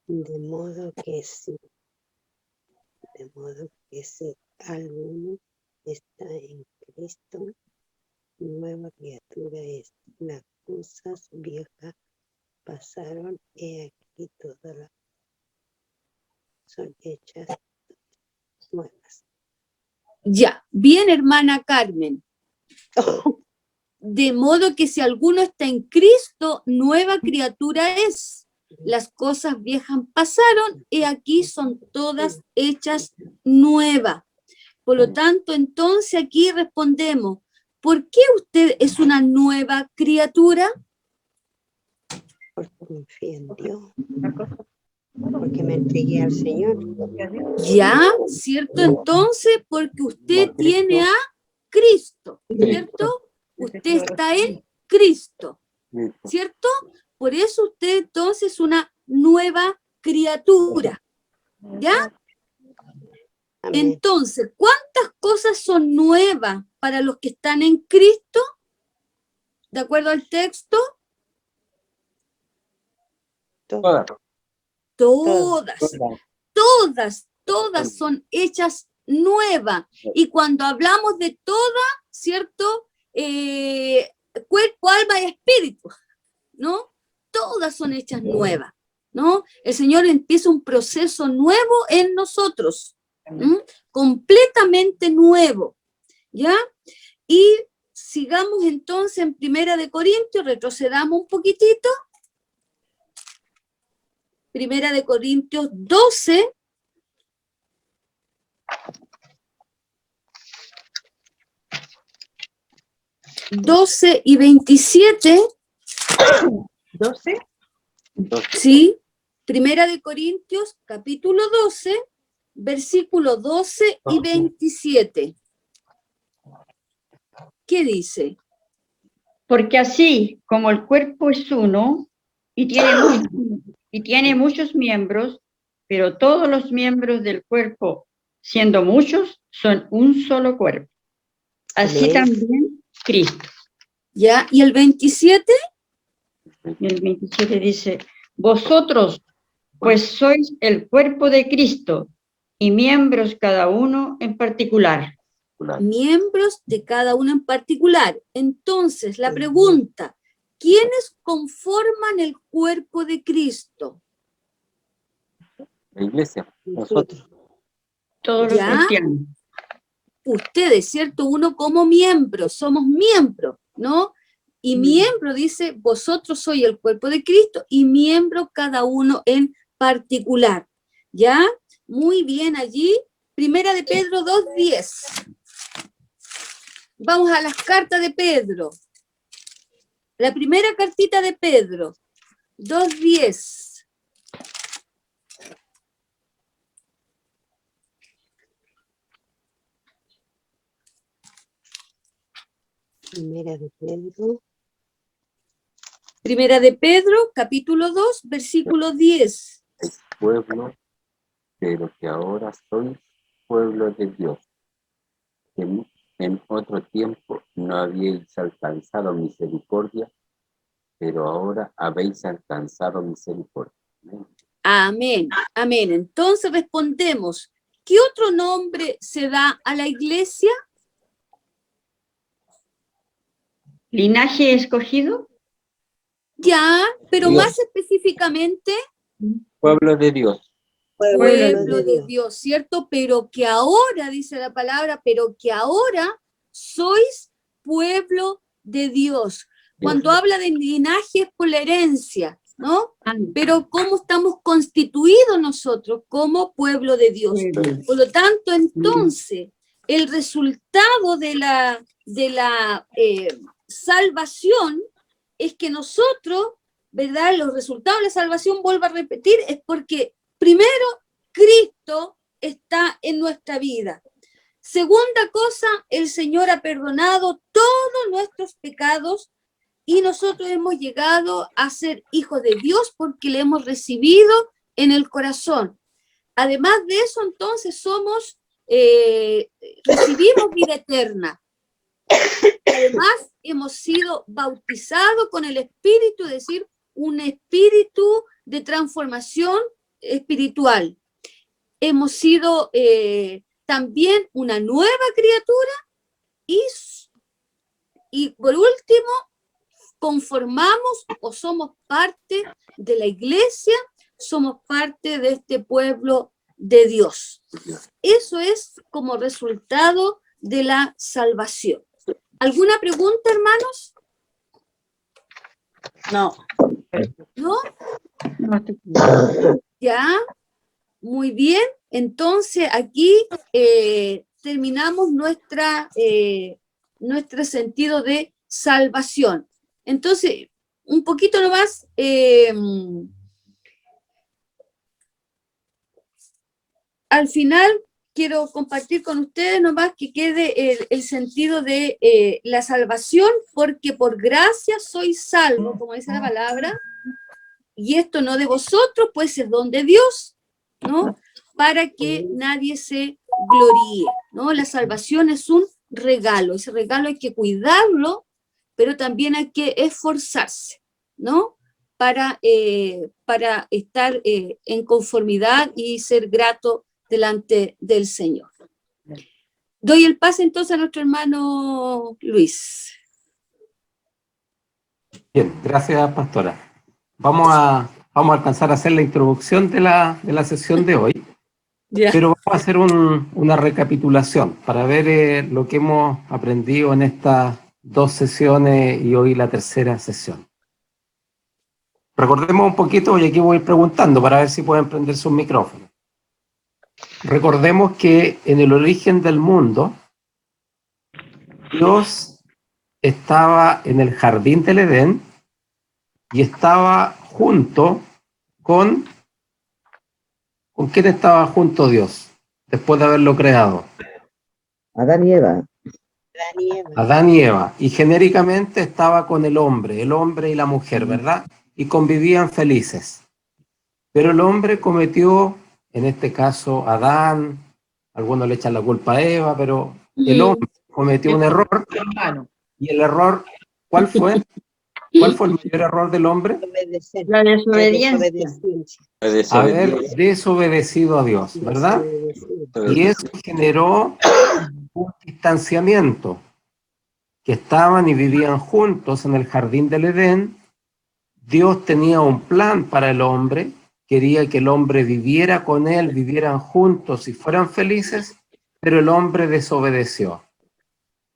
De modo que si alguno está en Cristo, nueva criatura es. Las cosas viejas pasaron, he aquí todas las son hechas nuevas. Ya, bien, hermana Carmen. De modo que si alguno está en Cristo, nueva criatura es. Las cosas viejas pasaron, y aquí son todas hechas nuevas. Por lo tanto, entonces aquí respondemos, ¿por qué usted es una nueva criatura? Porque confío en Dios. Porque me entregué al Señor. Ya, ¿cierto? Entonces, porque usted tiene a Cristo, ¿cierto? Usted está en Cristo, ¿cierto? Por eso usted entonces es una nueva criatura, ¿ya? Amén. Entonces, ¿cuántas cosas son nuevas para los que están en Cristo? ¿De acuerdo al texto? Todas. Todas son hechas nuevas. Y cuando hablamos de todas, ¿cierto? Cuerpo, alma y espíritu, ¿no? Todas son hechas nuevas, ¿no? El Señor empieza un proceso nuevo en nosotros, completamente nuevo, ¿ya? Y sigamos entonces en Primera de Corintios, retrocedamos un poquitito. Primera de Corintios 12. y 27. 12. Sí, Primera de Corintios, capítulo 12, versículos 12 y 27. ¿Qué dice? Porque así como el cuerpo es uno y tiene muchos miembros, pero todos los miembros del cuerpo, siendo muchos, son un solo cuerpo. Así Amén. también Cristo. ¿Ya? ¿Y el 27? Y el 27 dice, vosotros pues sois el cuerpo de Cristo y miembros cada uno en particular. Miembros de cada uno en particular. Entonces, la pregunta, ¿quiénes conforman el cuerpo de Cristo? La iglesia, nosotros. Todos los ¿Ya? cristianos. Ustedes, ¿cierto? Uno como miembro, somos miembros, ¿no? Y miembro dice, vosotros sois el cuerpo de Cristo y miembro cada uno en particular. ¿Ya? Muy bien allí. Primera de Pedro 2:10. Vamos a las cartas de Pedro. La primera cartita de Pedro, 2:10. Primera de Pedro. Primera de Pedro, capítulo 2, versículo 10. Pueblo, pero que ahora sois pueblo de Dios. En otro tiempo no habíais alcanzado misericordia, pero ahora habéis alcanzado misericordia. Amén, amén. Entonces respondemos, ¿qué otro nombre se da a la iglesia? ¿Linaje escogido? Ya, pero Dios. más específicamente, Pueblo de Dios. pueblo de Dios, ¿cierto? Pero que ahora, dice la palabra, pero que ahora sois pueblo de Dios. Cuando habla de linaje es por la herencia, ¿no? Pero cómo estamos constituidos nosotros como pueblo de Dios. Por lo tanto, entonces, el resultado de la salvación es que nosotros, ¿verdad? Los resultados de la salvación, vuelvo a repetir, es porque primero Cristo está en nuestra vida. Segunda cosa, el Señor ha perdonado todos nuestros pecados y nosotros hemos llegado a ser hijos de Dios porque le hemos recibido en el corazón. Además de eso, entonces recibimos vida eterna. Además, hemos sido bautizados con el Espíritu, es decir, un espíritu de transformación espiritual. Hemos sido también una nueva criatura y por último, conformamos o somos parte de la iglesia, somos parte de este pueblo de Dios. Eso es como resultado de la salvación. ¿Alguna pregunta, hermanos? No. ¿No? Ya, muy bien. Entonces aquí terminamos nuestro sentido de salvación. Entonces, un poquito nomás, al final quiero compartir con ustedes nomás que quede el sentido de la salvación, porque por gracia soy salvo, como dice la palabra, y esto no de vosotros, pues es don de Dios, ¿no? Para que nadie se gloríe, ¿no? La salvación es un regalo, ese regalo hay que cuidarlo, pero también hay que esforzarse, ¿no? Para estar en conformidad y ser grato delante del Señor. Doy el pase entonces a nuestro hermano Luis. Bien, gracias, pastora. Vamos a alcanzar a hacer la introducción de la sesión de hoy, pero vamos a hacer una recapitulación para ver lo que hemos aprendido en estas 2 sesiones y hoy la tercera sesión. Recordemos un poquito, y aquí voy preguntando para ver si pueden prender sus micrófonos. Recordemos que en el origen del mundo, Dios estaba en el jardín del Edén y estaba junto ¿con quién estaba junto Dios después de haberlo creado? Adán y Eva. Adán y Eva. Y genéricamente estaba con el hombre y la mujer, ¿verdad? Y convivían felices. Pero el hombre cometió, en este caso Adán, algunos le echan la culpa a Eva, pero el hombre cometió un error. Y el error, ¿cuál fue? ¿Cuál fue el mayor error del hombre? La desobediencia. Haber desobedecido a Dios, ¿verdad? Y eso generó un distanciamiento, que estaban y vivían juntos en el jardín del Edén. Dios tenía un plan para el hombre, quería que el hombre viviera con él, vivieran juntos y fueran felices, pero el hombre desobedeció.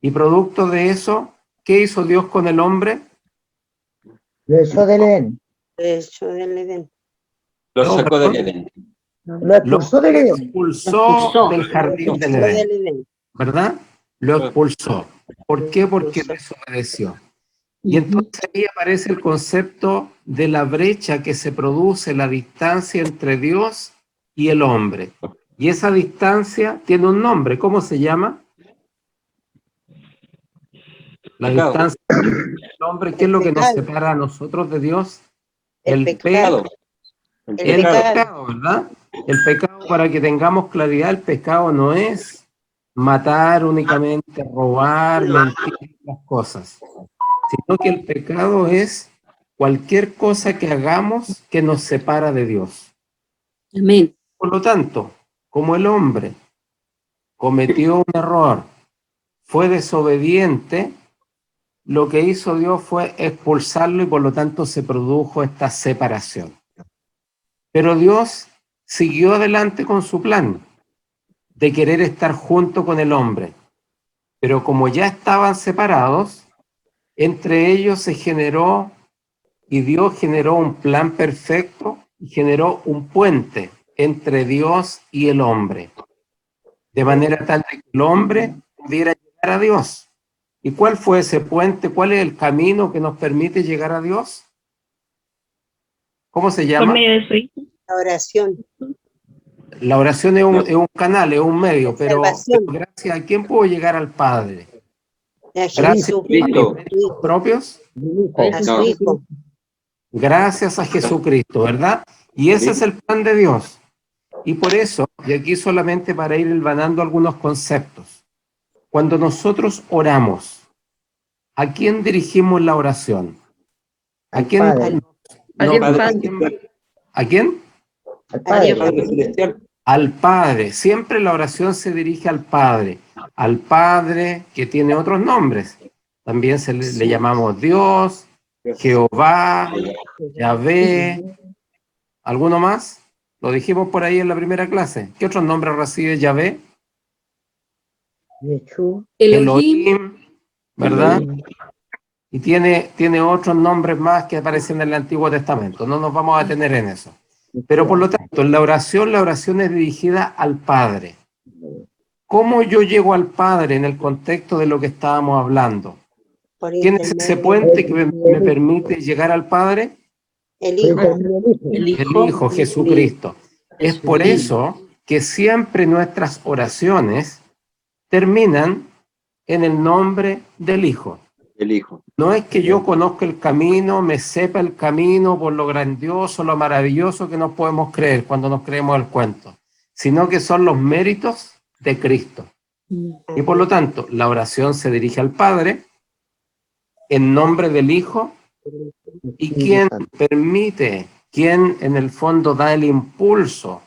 Y producto de eso, ¿qué hizo Dios con el hombre? Lo echó del Edén. Lo sacó del Edén. Lo expulsó del Edén. Lo expulsó del jardín del Edén, ¿verdad? Lo expulsó. ¿Por qué? Porque desobedeció. Y entonces ahí aparece el concepto de la brecha que se produce, la distancia entre Dios y el hombre. Y esa distancia tiene un nombre. ¿Cómo se llama? La distancia entre el hombre. ¿Qué es lo que nos separa a nosotros de Dios? El pecado. El pecado, ¿verdad? El pecado, para que tengamos claridad, el pecado no es matar únicamente, robar, mentir, las cosas, sino que el pecado es cualquier cosa que hagamos que nos separa de Dios. Amén. Por lo tanto, como el hombre cometió un error, fue desobediente, lo que hizo Dios fue expulsarlo y por lo tanto se produjo esta separación. Pero Dios siguió adelante con su plan de querer estar junto con el hombre. Pero como ya estaban separados, entre ellos se generó y Dios generó un plan perfecto y generó un puente entre Dios y el hombre, de manera tal que el hombre pudiera llegar a Dios. ¿Y cuál fue ese puente? ¿Cuál es el camino que nos permite llegar a Dios? ¿Cómo se llama? Por medio de su hijo. La oración. La oración es un canal, es un medio, pero Salvación. gracias a quién puedo llegar al Padre. A Gracias a Jesucristo. mis méritos propios, A su hijo. gracias a Jesucristo, ¿verdad? Y ese es el plan de Dios. Y por eso, y aquí solamente para ir hilvanando algunos conceptos, cuando nosotros oramos, ¿a quién dirigimos la oración? ¿A quién? Padre. ¿A quién? Al Padre. Padre Celestial. Al Padre. Siempre la oración se dirige al Padre. Al Padre que tiene otros nombres. También le llamamos Dios, Jehová, Yahvé. ¿Alguno más? Lo dijimos por ahí en la primera clase. ¿Qué otros nombres recibe Yahvé? Yeshua. Elohim, ¿verdad? Y tiene otros nombres más que aparecen en el Antiguo Testamento. No nos vamos a detener en eso. Pero por lo tanto, en la oración es dirigida al Padre. ¿Cómo yo llego al Padre en el contexto de lo que estábamos hablando? ¿Quién es ese puente que me permite llegar al Padre? El Hijo. El Hijo, Jesucristo. Es por eso que siempre nuestras oraciones terminan en el nombre del Hijo. El Hijo. No es que yo conozca el camino, me sepa el camino por lo grandioso, lo maravilloso que nos podemos creer cuando nos creemos el cuento, sino que son los méritos de Cristo. Y por lo tanto, la oración se dirige al Padre en nombre del Hijo, y quien permite, quien en el fondo da el impulso,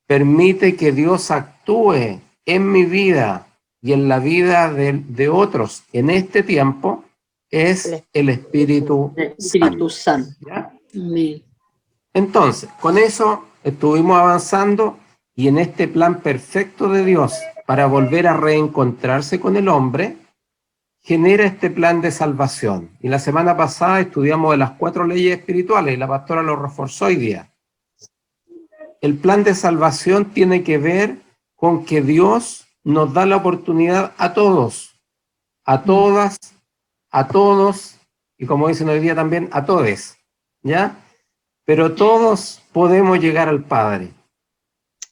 permite que Dios actúe en mi vida y en la vida de otros en este tiempo, es el Espíritu Santo. ¿Ya? Entonces, con eso estuvimos avanzando y en este plan perfecto de Dios para volver a reencontrarse con el hombre, genera este plan de salvación. Y la semana pasada estudiamos de las 4 leyes espirituales y la pastora lo reforzó hoy día. El plan de salvación tiene que ver con que Dios nos da la oportunidad a todos, a todas, a todos, y como dicen hoy día también, a todes, ¿ya? Pero todos podemos llegar al Padre.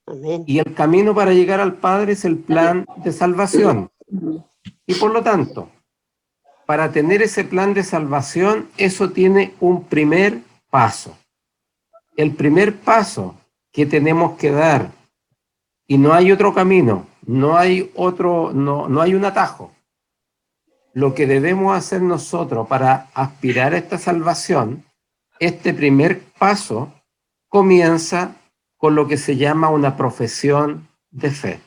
Amén. Y el camino para llegar al Padre es el plan de salvación. Y por lo tanto, para tener ese plan de salvación, eso tiene un primer paso. El primer paso que tenemos que dar, y no hay otro camino, no hay un atajo. Lo que debemos hacer nosotros para aspirar a esta salvación, este primer paso comienza con lo que se llama una profesión de fe.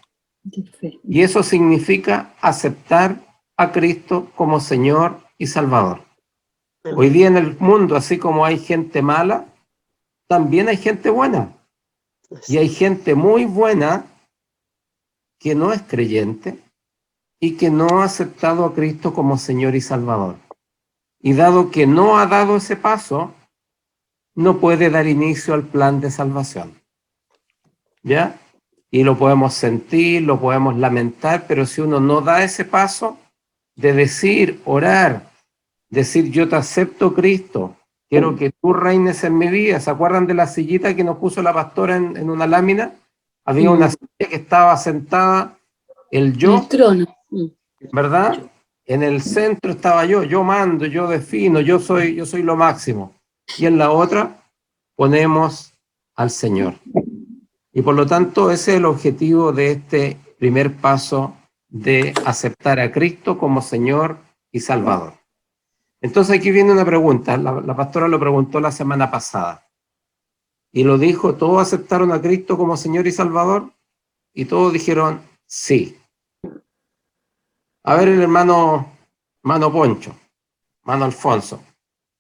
Y eso significa aceptar a Cristo como Señor y Salvador. Hoy día en el mundo, así como hay gente mala, también hay gente buena. Y hay gente muy buena que no es creyente y que no ha aceptado a Cristo como Señor y Salvador. Y dado que no ha dado ese paso, no puede dar inicio al plan de salvación. ¿Ya? Y lo podemos sentir, lo podemos lamentar, pero si uno no da ese paso de decir, orar, decir yo te acepto Cristo, quiero que tú reines en mi vida. ¿Se acuerdan de la sillita que nos puso la pastora en una lámina? Había una silla que estaba sentada, el yo, el trono, ¿verdad? En el centro estaba yo mando, yo defino, yo soy lo máximo. Y en la otra ponemos al Señor. Y por lo tanto, ese es el objetivo de este primer paso de aceptar a Cristo como Señor y Salvador. Entonces aquí viene una pregunta, la pastora lo preguntó la semana pasada. Y lo dijo, ¿todos aceptaron a Cristo como Señor y Salvador? Y todos dijeron, sí. A ver, el hermano Poncho, hermano Alfonso.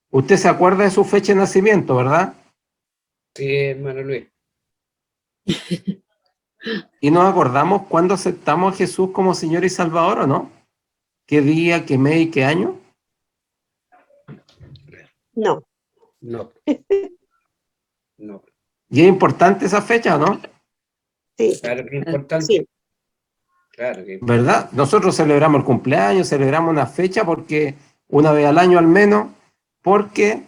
Usted se acuerda de su fecha de nacimiento, ¿verdad? Sí, hermano Luis. ¿Y nos acordamos cuándo aceptamos a Jesús como Señor y Salvador o no? ¿Qué día, qué mes y qué año? No. No. No. ¿Y es importante esa fecha o no? Sí. Claro que es importante. Sí. Claro que ¿Verdad? Nosotros celebramos el cumpleaños, celebramos una fecha porque una vez al año al menos, porque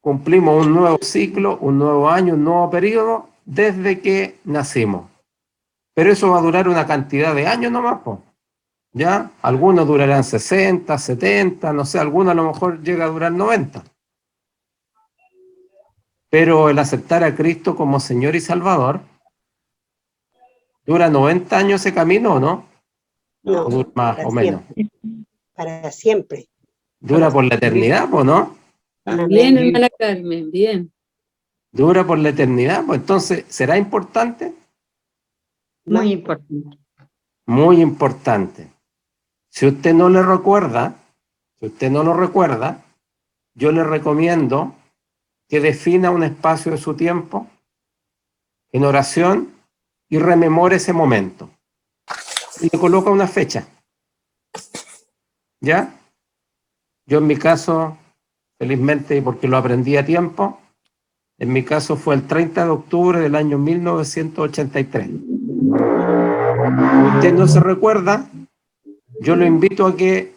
cumplimos un nuevo ciclo, un nuevo año, un nuevo periodo desde que nacimos. Pero eso va a durar una cantidad de años nomás, po. ¿Ya? Algunos durarán 60, 70, no sé, algunos a lo mejor llega a durar 90. Pero el aceptar a Cristo como Señor y Salvador, ¿dura 90 años ese camino o no? No, ¿O dura más para o menos? siempre. Para siempre. Dura por la eternidad, ¿o no? Bien, hermana Carmen, bien. Dura por la eternidad, pues entonces, ¿será importante? Muy importante. Muy importante. Si usted no le recuerda, yo le recomiendo que defina un espacio de su tiempo en oración y rememore ese momento. Y le coloca una fecha. ¿Ya? Yo en mi caso, felizmente, porque lo aprendí a tiempo, en mi caso fue el 30 de octubre del año 1983. Usted no se recuerda, yo lo invito a que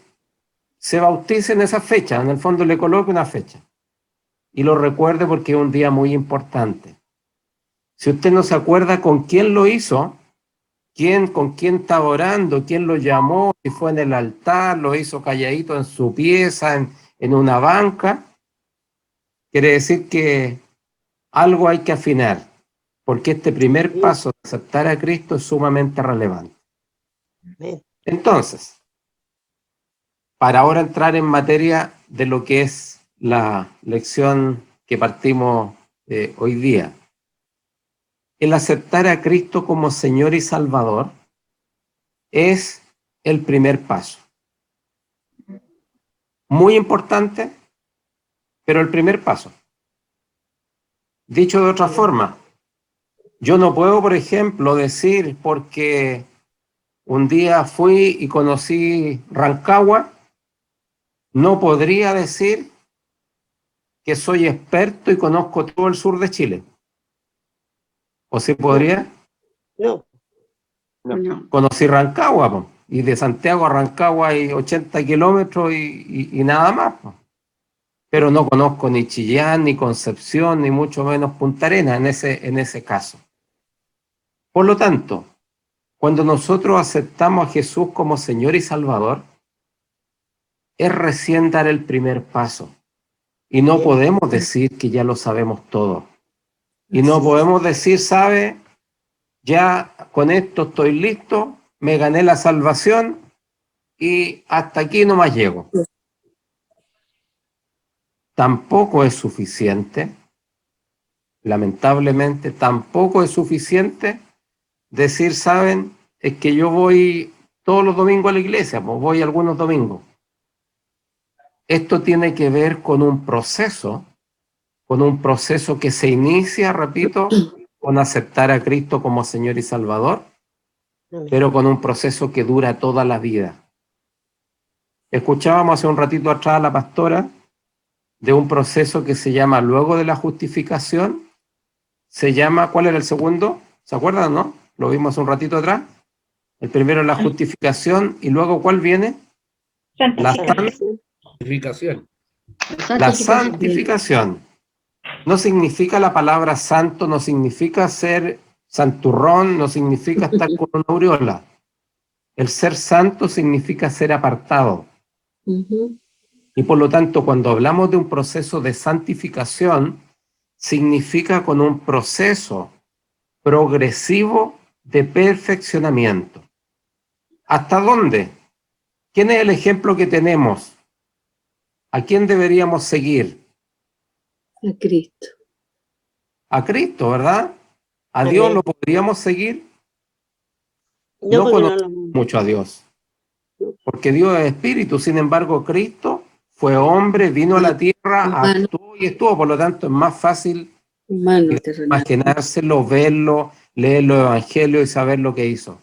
se bautice en esa fecha, en el fondo le coloque una fecha. Y lo recuerde porque es un día muy importante. Si usted no se acuerda con quién lo hizo, con quién estaba orando, quién lo llamó, si fue en el altar, lo hizo calladito en su pieza, en una banca, quiere decir que algo hay que afinar, porque este primer paso de aceptar a Cristo es sumamente relevante. Entonces, para ahora entrar en materia de lo que es la lección que partimos hoy día, el aceptar a Cristo como Señor y Salvador es el primer paso. Muy importante, pero el primer paso. Dicho de otra forma, yo no puedo, por ejemplo, decir porque un día fui y conocí Rancagua, no podría decir que soy experto y conozco todo el sur de Chile. ¿O sí podría? No. Conocí Rancagua, po, y de Santiago a Rancagua hay 80 kilómetros y nada más, po. Pero no conozco ni Chillán, ni Concepción, ni mucho menos Punta Arenas en ese caso. Por lo tanto, cuando nosotros aceptamos a Jesús como Señor y Salvador, es recién dar el primer paso. Y no podemos decir que ya lo sabemos todo. Y no podemos decir, ¿sabe? Ya con esto estoy listo, me gané la salvación y hasta aquí nomás llego. Tampoco es suficiente, lamentablemente, tampoco es suficiente decir, ¿saben? Es que yo voy todos los domingos a la iglesia, pues voy algunos domingos. Esto tiene que ver con un proceso que se inicia, repito, con aceptar a Cristo como Señor y Salvador, pero con un proceso que dura toda la vida. Escuchábamos hace un ratito atrás a la pastora de un proceso que se llama luego de la justificación, se llama, ¿cuál era el segundo? ¿Se acuerdan, no? Lo vimos hace un ratito atrás. El primero es la justificación y luego ¿cuál viene? La santificación. La santificación. No significa la palabra santo, no significa ser santurrón, no significa estar con una aureola. El ser santo significa ser apartado. Y por lo tanto, cuando hablamos de un proceso de santificación, significa con un proceso progresivo de perfeccionamiento. ¿Hasta dónde? ¿Quién es el ejemplo que tenemos? ¿A quién deberíamos seguir? A Cristo. A Cristo, ¿verdad? ¿A Dios lo podríamos seguir? No conocemos mucho a Dios, porque Dios es espíritu. Sin embargo, Cristo fue hombre, vino a la tierra, actuó y estuvo. Por lo tanto, es más fácil imaginárselo, verlo, leer los evangelios y saber lo que hizo.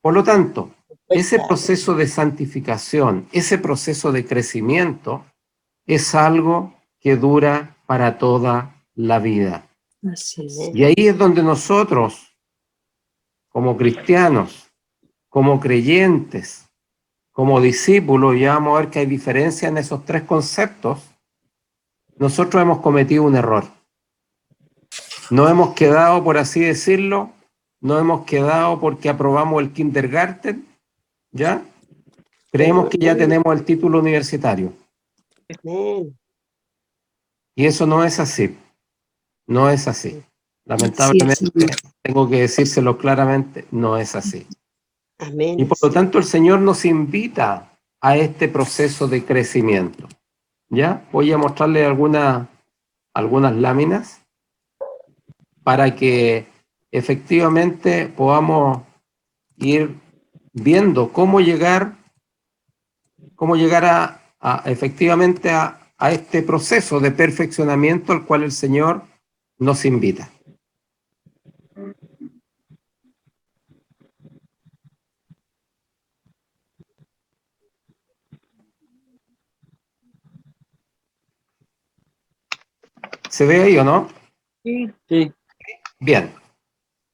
Por lo tanto, ese proceso de santificación, ese proceso de crecimiento, es algo que dura para toda la vida. Así es. Y ahí es donde nosotros, como cristianos, como creyentes, como discípulos, ya vamos a ver que hay diferencia en esos tres conceptos, nosotros hemos cometido un error. No hemos quedado, por así decirlo, no hemos quedado porque aprobamos el kindergarten, ¿ya? Creemos que ya tenemos el título universitario. Y eso no es así. No es así. Lamentablemente, tengo que decírselo claramente, no es así. Y por lo tanto el Señor nos invita a este proceso de crecimiento. ¿Ya? Voy a mostrarle algunas láminas para que efectivamente podamos ir viendo cómo llegar efectivamente a este proceso de perfeccionamiento al cual el Señor nos invita. ¿Se ve ahí o no? Sí. Bien.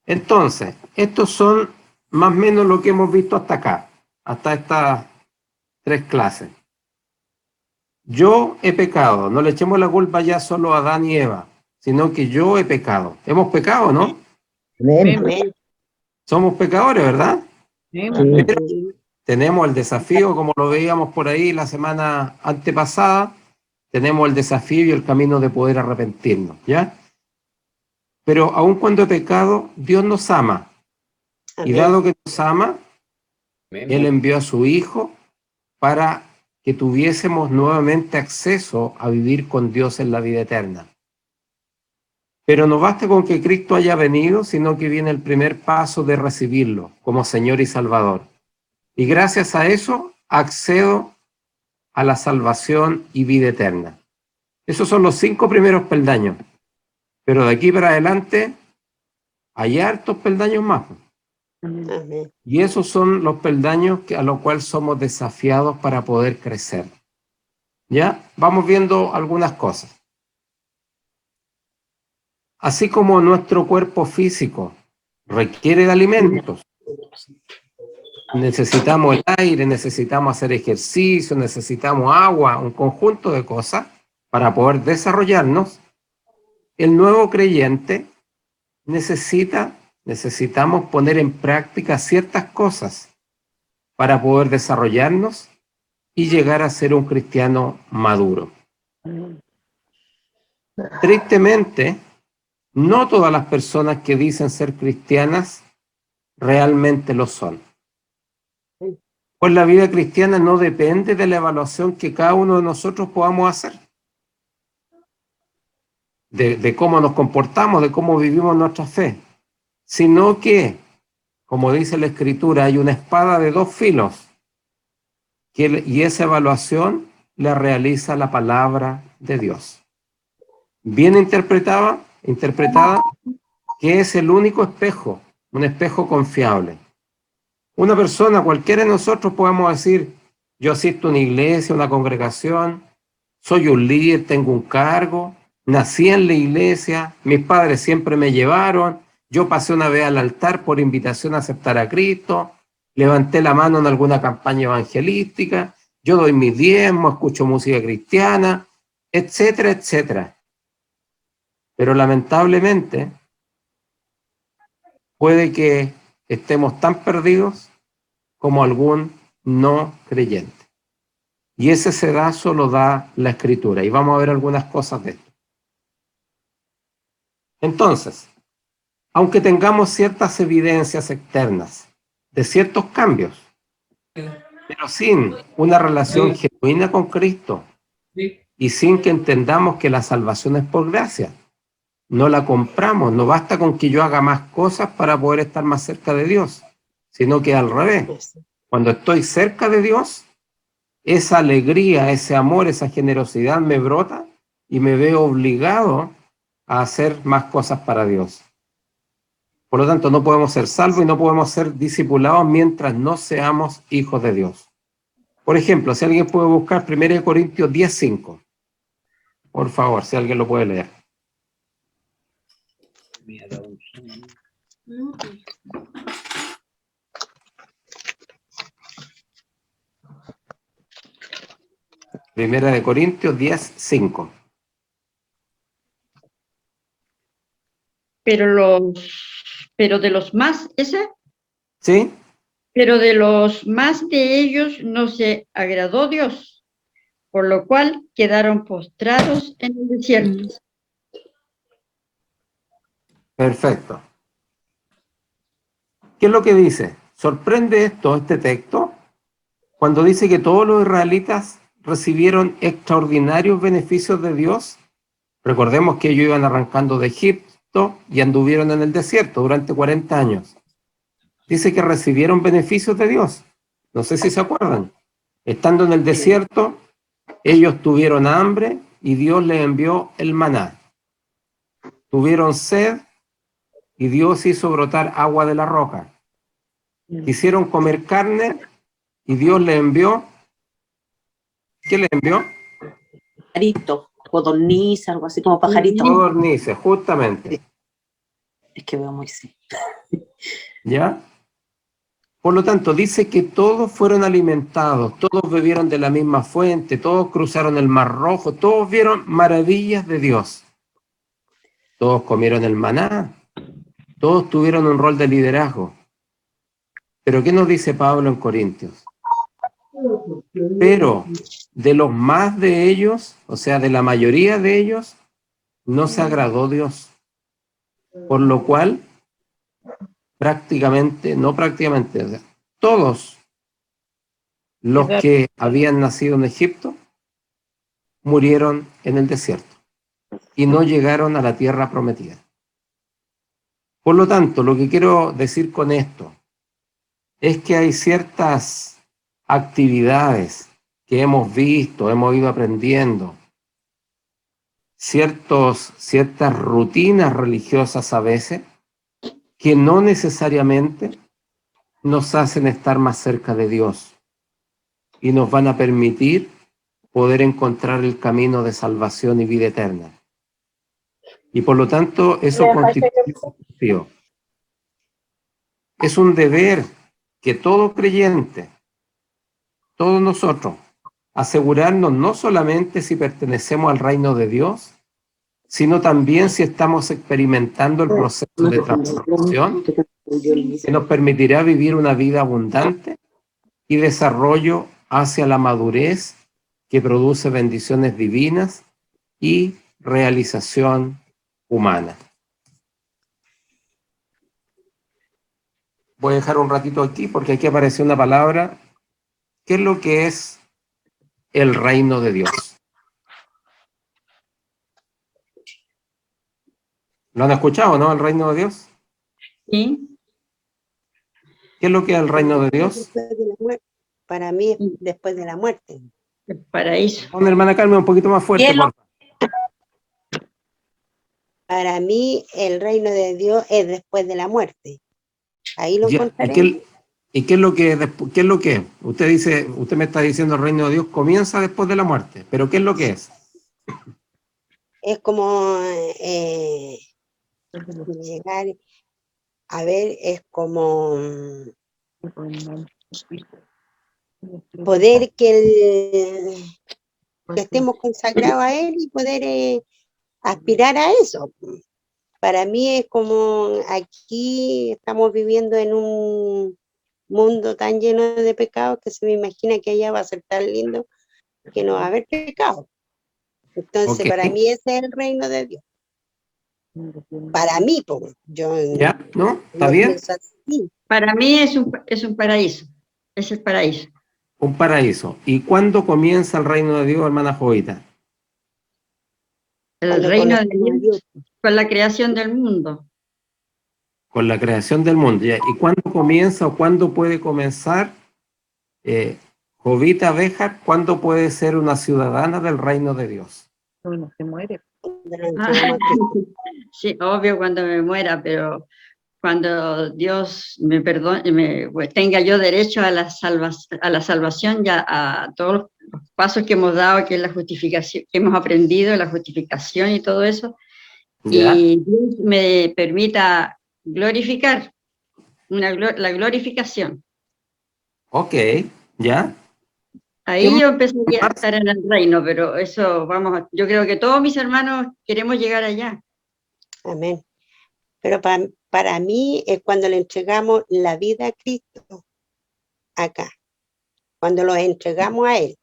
Entonces, estos son más o menos lo que hemos visto hasta acá, hasta estas tres clases. Yo he pecado, no le echemos la culpa ya solo a Adán y Eva, sino que yo he pecado. Hemos pecado, ¿no? Amén. Somos pecadores, ¿verdad? Sí. Pero tenemos el desafío, como lo veíamos por ahí la semana antepasada, tenemos el desafío y el camino de poder arrepentirnos, ¿ya? Pero aun cuando he pecado, Dios nos ama. Y dado que nos ama, Él envió a su Hijo para que tuviésemos nuevamente acceso a vivir con Dios en la vida eterna. Pero no basta con que Cristo haya venido, sino que viene el primer paso de recibirlo como Señor y Salvador. Y gracias a eso accedo a la salvación y vida eterna. Esos son los 5 primeros peldaños. Pero de aquí para adelante hay hartos peldaños más. Y esos son los peldaños a los cuales somos desafiados para poder crecer. ¿Ya? Vamos viendo algunas cosas. Así como nuestro cuerpo físico requiere de alimentos, necesitamos el aire, necesitamos hacer ejercicio, necesitamos agua, un conjunto de cosas para poder desarrollarnos, el nuevo creyente necesitamos poner en práctica ciertas cosas para poder desarrollarnos y llegar a ser un cristiano maduro. Tristemente, no todas las personas que dicen ser cristianas realmente lo son. Pues la vida cristiana no depende de la evaluación que cada uno de nosotros podamos hacer. De cómo nos comportamos, de cómo vivimos nuestra fe, sino que, como dice la Escritura, hay una espada de 2 filos, y esa evaluación la realiza la palabra de Dios. Bien interpretada, que es el único espejo, un espejo confiable. Una persona, cualquiera de nosotros podemos decir, yo asisto a una iglesia, una congregación, soy un líder, tengo un cargo, nací en la iglesia, mis padres siempre me llevaron, yo pasé una vez al altar por invitación a aceptar a Cristo, levanté la mano en alguna campaña evangelística, yo doy mis diezmos, escucho música cristiana, etcétera, etcétera. Pero lamentablemente puede que estemos tan perdidos como algún no creyente. Y ese sedazo lo da la Escritura. Y vamos a ver algunas cosas de esto. Entonces, aunque tengamos ciertas evidencias externas de ciertos cambios, pero sin una relación genuina con Cristo y sin que entendamos que la salvación es por gracia, no la compramos, no basta con que yo haga más cosas para poder estar más cerca de Dios, sino que al revés. Cuando estoy cerca de Dios, esa alegría, ese amor, esa generosidad me brota y me veo obligado a hacer más cosas para Dios. Por lo tanto, no podemos ser salvos y no podemos ser discipulados mientras no seamos hijos de Dios. Por ejemplo, si alguien puede buscar 1 Corintios 10:5. Por favor, si alguien lo puede leer. Primera de Corintios 10:5. Pero de los más, ¿ese? ¿Sí? Pero de los más de ellos no se agradó Dios, por lo cual quedaron postrados en el desierto. Perfecto. ¿Qué es lo que dice? ¿Sorprende esto, este texto? Cuando dice que todos los israelitas recibieron extraordinarios beneficios de Dios. Recordemos que ellos iban arrancando de Egipto y anduvieron en el desierto durante 40 años. Dice que recibieron beneficios de Dios. No sé si se acuerdan. Estando en el desierto, ellos tuvieron hambre y Dios les envió el maná. Tuvieron sed y Dios hizo brotar agua de la roca. Quisieron comer carne y Dios les envió. ¿Qué les envió? Pajarito, codorniz, algo así como pajarito. Codornices, justamente. Es que veo muy sí. ¿Ya? Por lo tanto, dice que todos fueron alimentados, todos bebieron de la misma fuente, todos cruzaron el Mar Rojo, todos vieron maravillas de Dios. Todos comieron el maná, todos tuvieron un rol de liderazgo. Pero ¿qué nos dice Pablo en Corintios? Pero de los más de ellos, o sea, de la mayoría de ellos, no se agradó Dios. Por lo cual, todos los que habían nacido en Egipto murieron en el desierto y no llegaron a la tierra prometida. Por lo tanto, lo que quiero decir con esto es que hay ciertas actividades que hemos visto, hemos ido aprendiendo, ciertas rutinas religiosas a veces, que no necesariamente nos hacen estar más cerca de Dios y nos van a permitir poder encontrar el camino de salvación y vida eterna. Y por lo tanto, eso constituye un desafío. Es un deber que todo creyente, todos nosotros, asegurarnos no solamente si pertenecemos al reino de Dios, sino también si estamos experimentando el proceso de transformación que nos permitirá vivir una vida abundante y desarrollo hacia la madurez que produce bendiciones divinas y realización humana. Voy a dejar un ratito aquí porque aquí aparece una palabra. ¿Qué es lo que es el reino de Dios? ¿Lo han escuchado, no? ¿El reino de Dios? Sí. ¿Qué es lo que es el reino de Dios? Para mí es después de la muerte. El paraíso. Pon, hermana Carmen, un poquito más fuerte, por favor. Para mí el reino de Dios es después de la muerte. Ahí lo encontraré. ¿Y qué es lo que es? Usted me está diciendo el reino de Dios comienza después de la muerte, pero ¿qué es lo que es? Es como llegar a ver, es como poder que estemos consagrados a Él y poder aspirar a eso. Para mí es como aquí estamos viviendo en un mundo tan lleno de pecados que se me imagina que allá va a ser tan lindo que no va a haber pecado. Entonces, para mí ese es el reino de Dios. Para mí, pues, yo... ¿Ya? ¿No? ¿Está bien? Para mí es un paraíso. Es el paraíso. Un paraíso. ¿Y cuándo comienza el reino de Dios, hermana Jovita? El reino de Dios con la creación del mundo. Con la creación del mundo. ¿Y cuándo comienza o cuándo puede comenzar, Jovita Béjar, cuándo puede ser una ciudadana del reino de Dios? Bueno, se muere. Sí, obvio cuando me muera, pero cuando Dios me perdone, pues, tenga yo derecho a la salvación, ya a todos los pasos que hemos dado, que es la justificación, que hemos aprendido, la justificación y todo eso, ¿Ya? y Dios me permita glorificar, la glorificación. Ok, ¿ya? Ahí yo empezaría a estar en el reino, pero eso, yo creo que todos mis hermanos queremos llegar allá. Amén. Pero para mí es cuando le entregamos la vida a Cristo acá, cuando lo entregamos a Él.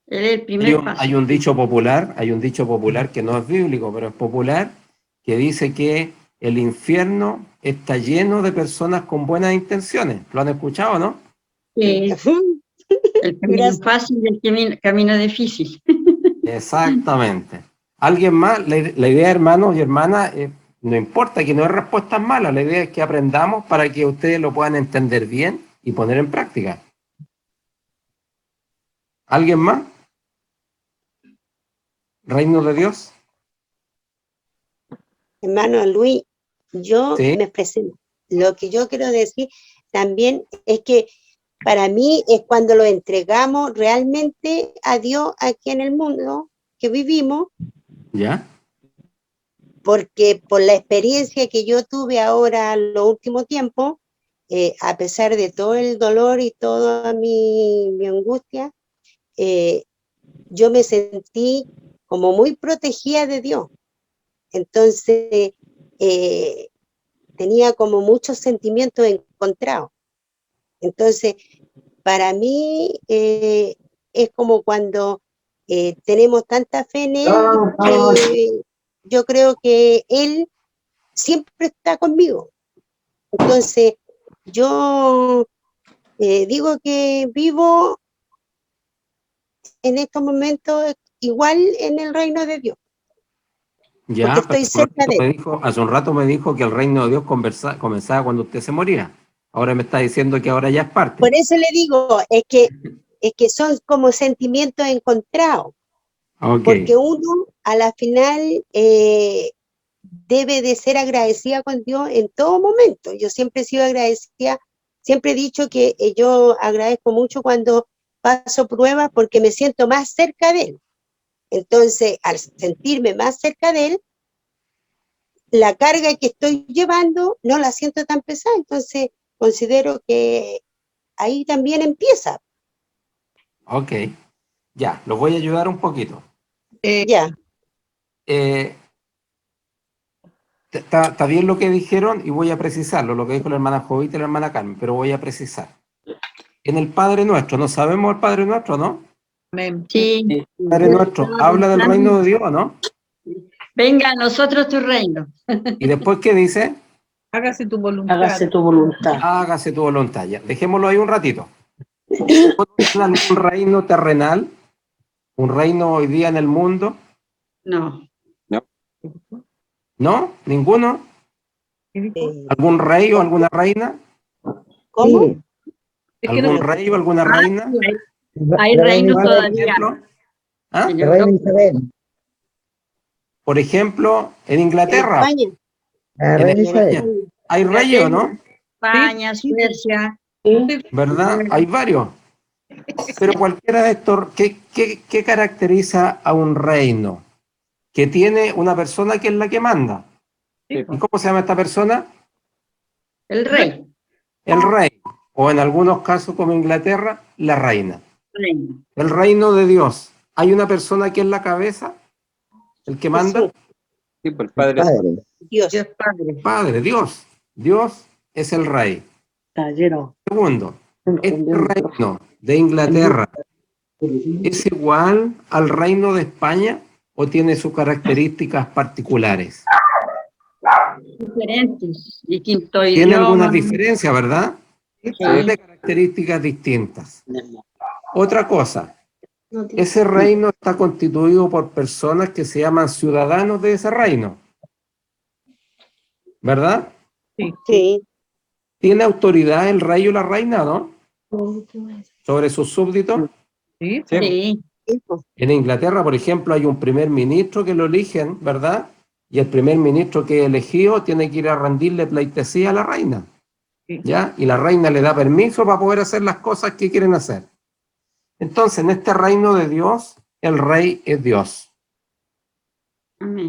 Él es el primer paso. Hay un dicho popular que no es bíblico, pero es popular, que dice que el infierno está lleno de personas con buenas intenciones. ¿Lo han escuchado, no? Sí. El camino fácil y el camino difícil. Exactamente. ¿Alguien más? La idea, hermanos y hermanas, no importa que no hay respuestas malas, la idea es que aprendamos para que ustedes lo puedan entender bien y poner en práctica. ¿Alguien más? ¿Reino de Dios? Hermano Luis, yo ¿Sí? me expresé. Lo que yo quiero decir también es que para mí es cuando lo entregamos realmente a Dios aquí en el mundo que vivimos. ¿Ya? Porque por la experiencia que yo tuve ahora en los últimos tiempos, a pesar de todo el dolor y toda mi angustia, yo me sentí como muy protegida de Dios. Entonces, tenía como muchos sentimientos encontrados. Entonces, para mí es como cuando tenemos tanta fe en Él que yo creo que Él siempre está conmigo. Entonces, yo digo que vivo en estos momentos igual en el reino de Dios. Ya, porque estoy cerca de Él. hace un rato me dijo que el reino de Dios comenzaba cuando usted se moría. Ahora me está diciendo que ahora ya es parte. Por eso le digo, es que son como sentimientos encontrados. Okay. Porque uno a la final debe de ser agradecida con Dios en todo momento. Yo siempre he sido agradecida, siempre he dicho que yo agradezco mucho cuando paso pruebas porque me siento más cerca de Él. Entonces, al sentirme más cerca de Él, la carga que estoy llevando no la siento tan pesada. Entonces, considero que ahí también empieza. Ok, ya, los voy a ayudar un poquito. Ya. Está bien lo que dijeron y voy a precisarlo, lo que dijo la hermana Jovita y la hermana Carmen, pero voy a precisar. En el Padre Nuestro, ¿no sabemos el Padre Nuestro, no? Sí. El Padre Nuestro habla del reino de Dios, ¿no? Venga a nosotros tu reino. ¿Y después qué dice? Hágase tu voluntad. Hágase tu voluntad. Hágase tu voluntad, ya. Dejémoslo ahí un ratito. ¿Un reino terrenal? ¿Un reino hoy día en el mundo? No. ¿No? ¿Ninguno? ¿Algún rey o alguna reina? ¿Cómo? ¿Algún rey o alguna reina? Hay reinos todavía. ¿Ah? Reina Isabel. Por ejemplo, en Inglaterra. España. Reina Isabel. ¿Hay reyes o no? España, Suecia. ¿Verdad? Hay varios. Pero cualquiera de estos, ¿qué caracteriza a un reino? Que tiene una persona que es la que manda. ¿Y cómo se llama esta persona? El rey. El rey. O en algunos casos, como Inglaterra, la reina. Reino. El reino de Dios. ¿Hay una persona que es la cabeza? ¿El que manda? Sí, por el Padre. Dios. Padre, Dios. Dios es el rey. Segundo, este reino de Inglaterra ¿es igual al reino de España o tiene sus características particulares? Diferentes, distintos Tiene idiomas. algunas diferencias, ¿verdad? Tiene características distintas. Otra cosa, ese reino está constituido por personas que se llaman ciudadanos de ese reino, ¿verdad? Sí. ¿Tiene autoridad el rey o la reina, no? Sobre sus súbditos. Sí. En Inglaterra, por ejemplo, hay un primer ministro que lo eligen, ¿verdad? y el primer ministro que es elegido tiene que ir a rendirle pleitesía a la reina, ¿ya? Y la reina le da permiso para poder hacer las cosas que quieren hacer. Entonces, en este reino de Dios, el rey es Dios.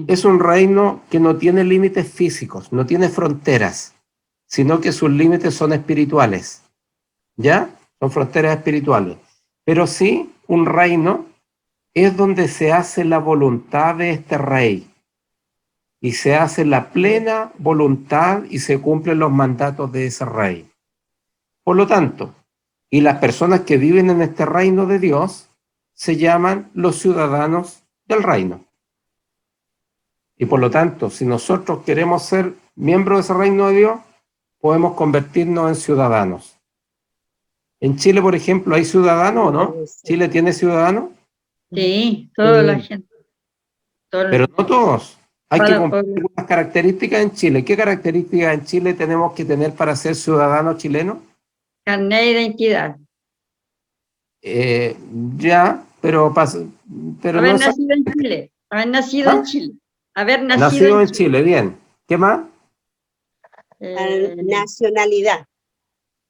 Es un reino que no tiene límites físicos, no tiene fronteras, sino que sus límites son espirituales, ¿ya? Son fronteras espirituales. Pero sí, un reino es donde se hace la voluntad de este rey, y se hace la plena voluntad y se cumplen los mandatos de ese rey. Por lo tanto, y las personas que viven en este reino de Dios se llaman los ciudadanos del reino. Y por lo tanto, si nosotros queremos ser miembros de ese reino de Dios, podemos convertirnos en ciudadanos. En Chile, por ejemplo, ¿hay ciudadanos o no? ¿Chile tiene ciudadanos? Sí, toda la gente. Pero no todos. Hay que cumplir algunas características en Chile. ¿Qué características en Chile tenemos que tener para ser ciudadanos chilenos? Carnet de identidad. Ya, pero haber no nacido en Chile. Haber nacido en Chile. Haber nacido en Chile, bien. ¿Qué más? Nacionalidad.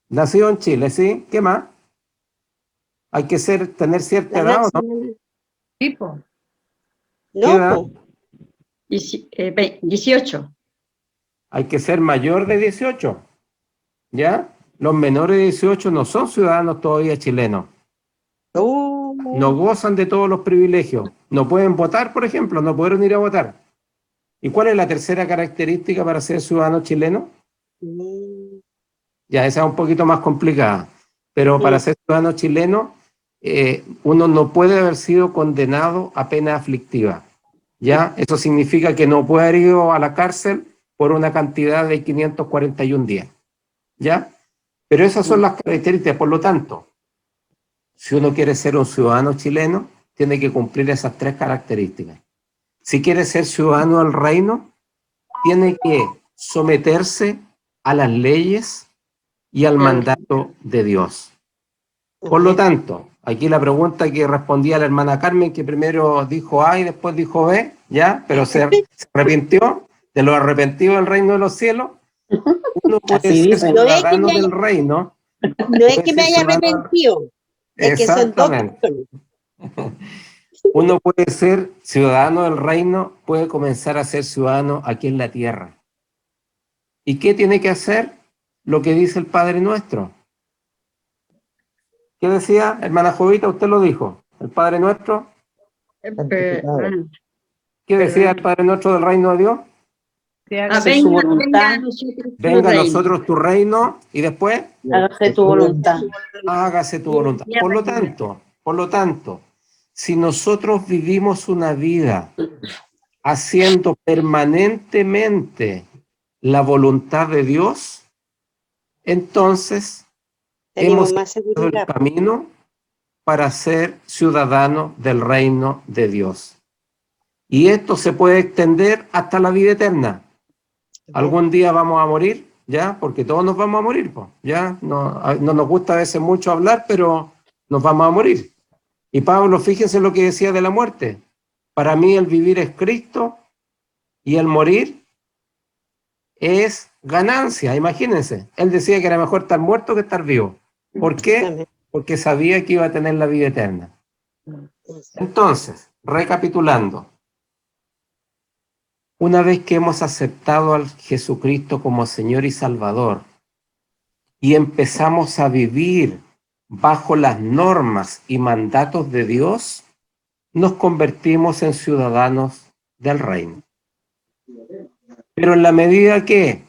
Nacido en Chile, ¿sí? ¿Qué más? Hay que tener cierta edad, ¿o no? Tipo. ¿Qué edad? 18. Hay que ser mayor de 18. ¿Ya? Los menores de 18 no son ciudadanos todavía chilenos. No gozan de todos los privilegios. No pueden votar, por ejemplo, no pudieron ir a votar. ¿Y cuál es la tercera característica para ser ciudadano chileno? Ya, esa es un poquito más complicada. Pero para ser ciudadano chileno, uno no puede haber sido condenado a pena aflictiva. ¿Ya? Eso significa que no puede haber ido a la cárcel por una cantidad de 541 días. ¿Ya? Pero esas son las características. Por lo tanto, si uno quiere ser un ciudadano chileno, tiene que cumplir esas tres características. Si quiere ser ciudadano del reino, tiene que someterse a las leyes y al mandato de Dios. Por lo tanto, aquí la pregunta que respondía la hermana Carmen, que primero dijo A y después dijo B, ¿ya? Pero se arrepintió de los arrepentidos del reino de los cielos. Uno puede ser ciudadano del reino. No es que me haya arrepentido. Es que son dos personas. Uno puede ser ciudadano del reino, puede comenzar a ser ciudadano aquí en la tierra. ¿Y qué tiene que hacer? Lo que dice el Padre Nuestro. ¿Qué decía, hermana Jovita? Usted lo dijo. El Padre Nuestro. ¿Qué decía el Padre Nuestro del reino de Dios? Hágase su voluntad. Venga a nosotros tu reino y después. Hágase tu voluntad. Hágase tu voluntad. Por lo tanto, si nosotros vivimos una vida haciendo permanentemente la voluntad de Dios, entonces hemos seguido el camino para ser ciudadanos del reino de Dios. Y esto se puede extender hasta la vida eterna. Algún día vamos a morir, ¿ya? Porque todos nos vamos a morir, ¿ya? No nos gusta a veces mucho hablar, pero nos vamos a morir. Y Pablo, fíjense lo que decía de la muerte. Para mí el vivir es Cristo y el morir es ganancia. Imagínense, él decía que era mejor estar muerto que estar vivo. ¿Por qué? Porque sabía que iba a tener la vida eterna. Entonces, recapitulando, una vez que hemos aceptado al Jesucristo como Señor y Salvador y empezamos a vivir bajo las normas y mandatos de Dios, nos convertimos en ciudadanos del reino. Pero en la medida que,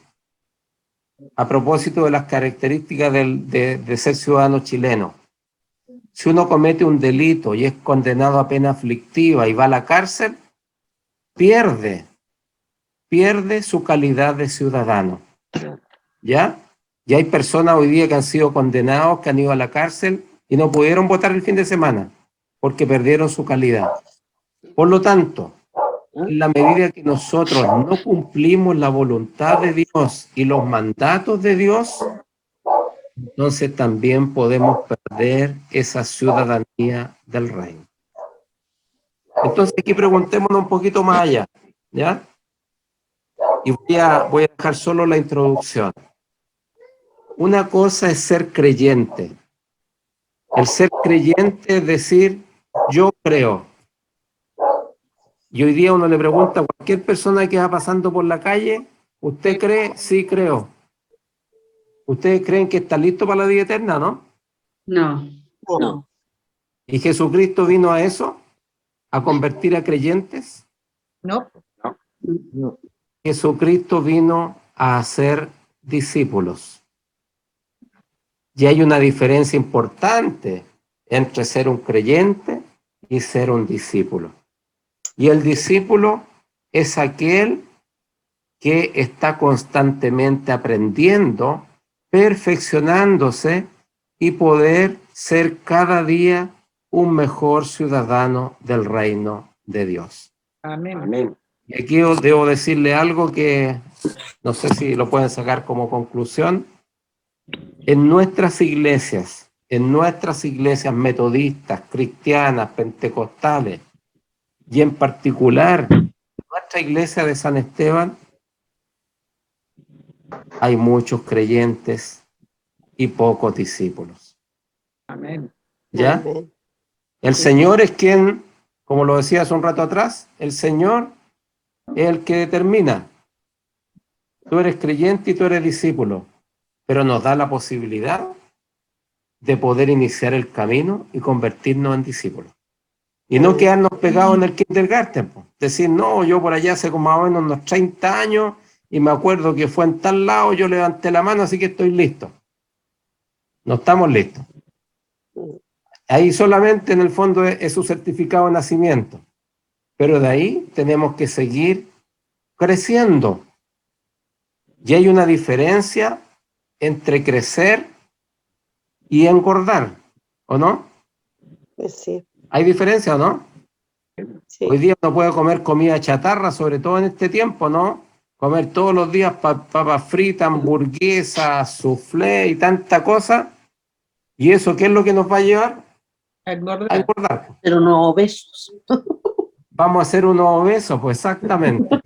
a propósito de las características de ser ciudadano chileno, si uno comete un delito y es condenado a pena aflictiva y va a la cárcel, pierde su calidad de ciudadano. ¿Ya? Y hay personas hoy día que han sido condenados, que han ido a la cárcel y no pudieron votar el fin de semana porque perdieron su calidad. Por lo tanto, en la medida que nosotros no cumplimos la voluntad de Dios y los mandatos de Dios, entonces también podemos perder esa ciudadanía del reino. Entonces aquí preguntémonos un poquito más allá, ¿ya? y voy a dejar solo la introducción. Una cosa es ser creyente. El ser creyente es decir, yo creo. Y hoy día uno le pregunta a cualquier persona que va pasando por la calle, ¿usted cree? Sí, creo. ¿Ustedes creen que está listo para la vida eterna, no? No. No. ¿Y Jesucristo vino a eso? ¿A convertir a creyentes? No. No. Jesucristo vino a hacer discípulos. Y hay una diferencia importante entre ser un creyente y ser un discípulo. Y el discípulo es aquel que está constantemente aprendiendo, perfeccionándose y poder ser cada día un mejor ciudadano del reino de Dios. Amén. Amén. Y aquí os debo decirle algo que no sé si lo pueden sacar como conclusión. En nuestras iglesias metodistas, cristianas, pentecostales, y en particular nuestra iglesia de San Esteban, hay muchos creyentes y pocos discípulos. Amén. ¿Ya? Amén. El Señor es quien, como lo decía hace un rato atrás, el Señor es el que determina. Tú eres creyente y tú eres discípulo, pero nos da la posibilidad de poder iniciar el camino y convertirnos en discípulos. Y no quedarnos pegados en el kindergarten. Decir, no, yo por allá hace como más o menos unos 30 años y me acuerdo que fue en tal lado, yo levanté la mano, así que estoy listo. No estamos listos. Ahí solamente en el fondo es su certificado de nacimiento. Pero de ahí tenemos que seguir creciendo. Y hay una diferencia entre crecer y engordar, ¿o no? Pues sí. ¿Hay diferencia o no? Sí. Hoy día uno puede comer comida chatarra, sobre todo en este tiempo, ¿no? Comer todos los días papas fritas, hamburguesas, soufflé y tanta cosa. ¿Y eso qué es lo que nos va a llevar? A engordar. Pero no obesos. Vamos a ser unos obesos, pues exactamente.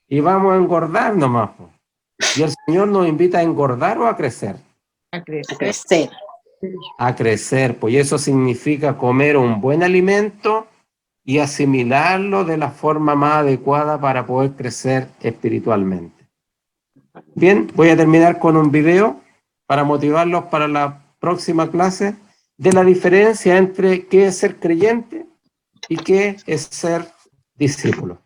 Y vamos a engordar nomás. Pues. Y el Señor nos invita a engordar o a crecer. A crecer. A crecer. A crecer, pues eso significa comer un buen alimento y asimilarlo de la forma más adecuada para poder crecer espiritualmente. Bien, voy a terminar con un video para motivarlos para la próxima clase de la diferencia entre qué es ser creyente y qué es ser discípulo.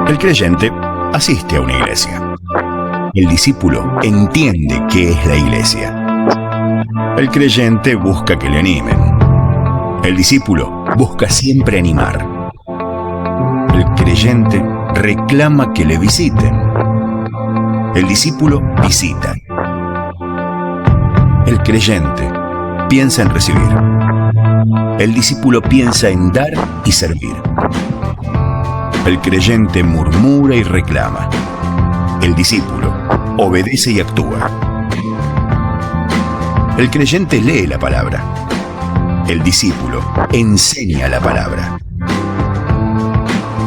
El creyente asiste a una iglesia. El discípulo entiende qué es la iglesia. El creyente busca que le animen. El discípulo busca siempre animar. El creyente reclama que le visiten. El discípulo visita. El creyente piensa en recibir. El discípulo piensa en dar y servir. El creyente murmura y reclama. El discípulo obedece y actúa. El creyente lee la palabra. El discípulo enseña la palabra.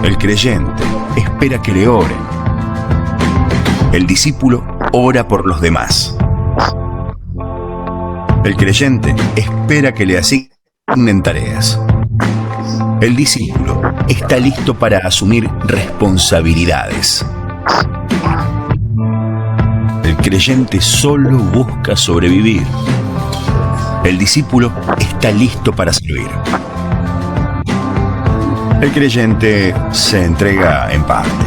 El creyente espera que le oren. El discípulo ora por los demás. El creyente espera que le asignen tareas. El discípulo está listo para asumir responsabilidades. El creyente solo busca sobrevivir. El discípulo está listo para servir. El creyente se entrega en parte.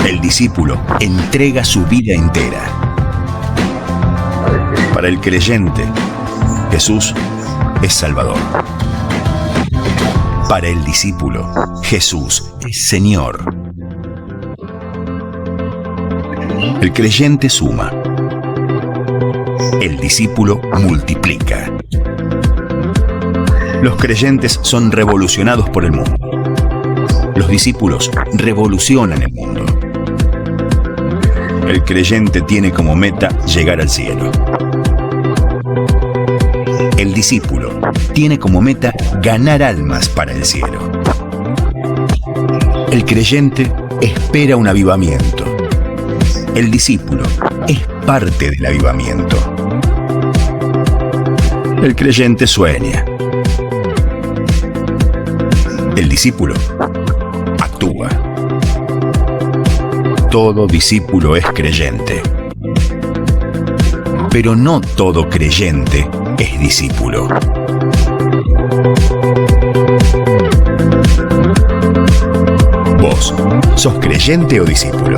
El discípulo entrega su vida entera. Para el creyente, Jesús es Salvador. Para el discípulo, Jesús es Señor. El creyente suma. El discípulo multiplica. Los creyentes son revolucionados por el mundo. Los discípulos revolucionan el mundo. El creyente tiene como meta llegar al cielo. El discípulo tiene como meta ganar almas para el cielo. El creyente espera un avivamiento. El discípulo es parte del avivamiento. El creyente sueña. El discípulo actúa. Todo discípulo es creyente. Pero no todo creyente es discípulo. ¿Vos sos creyente o discípulo?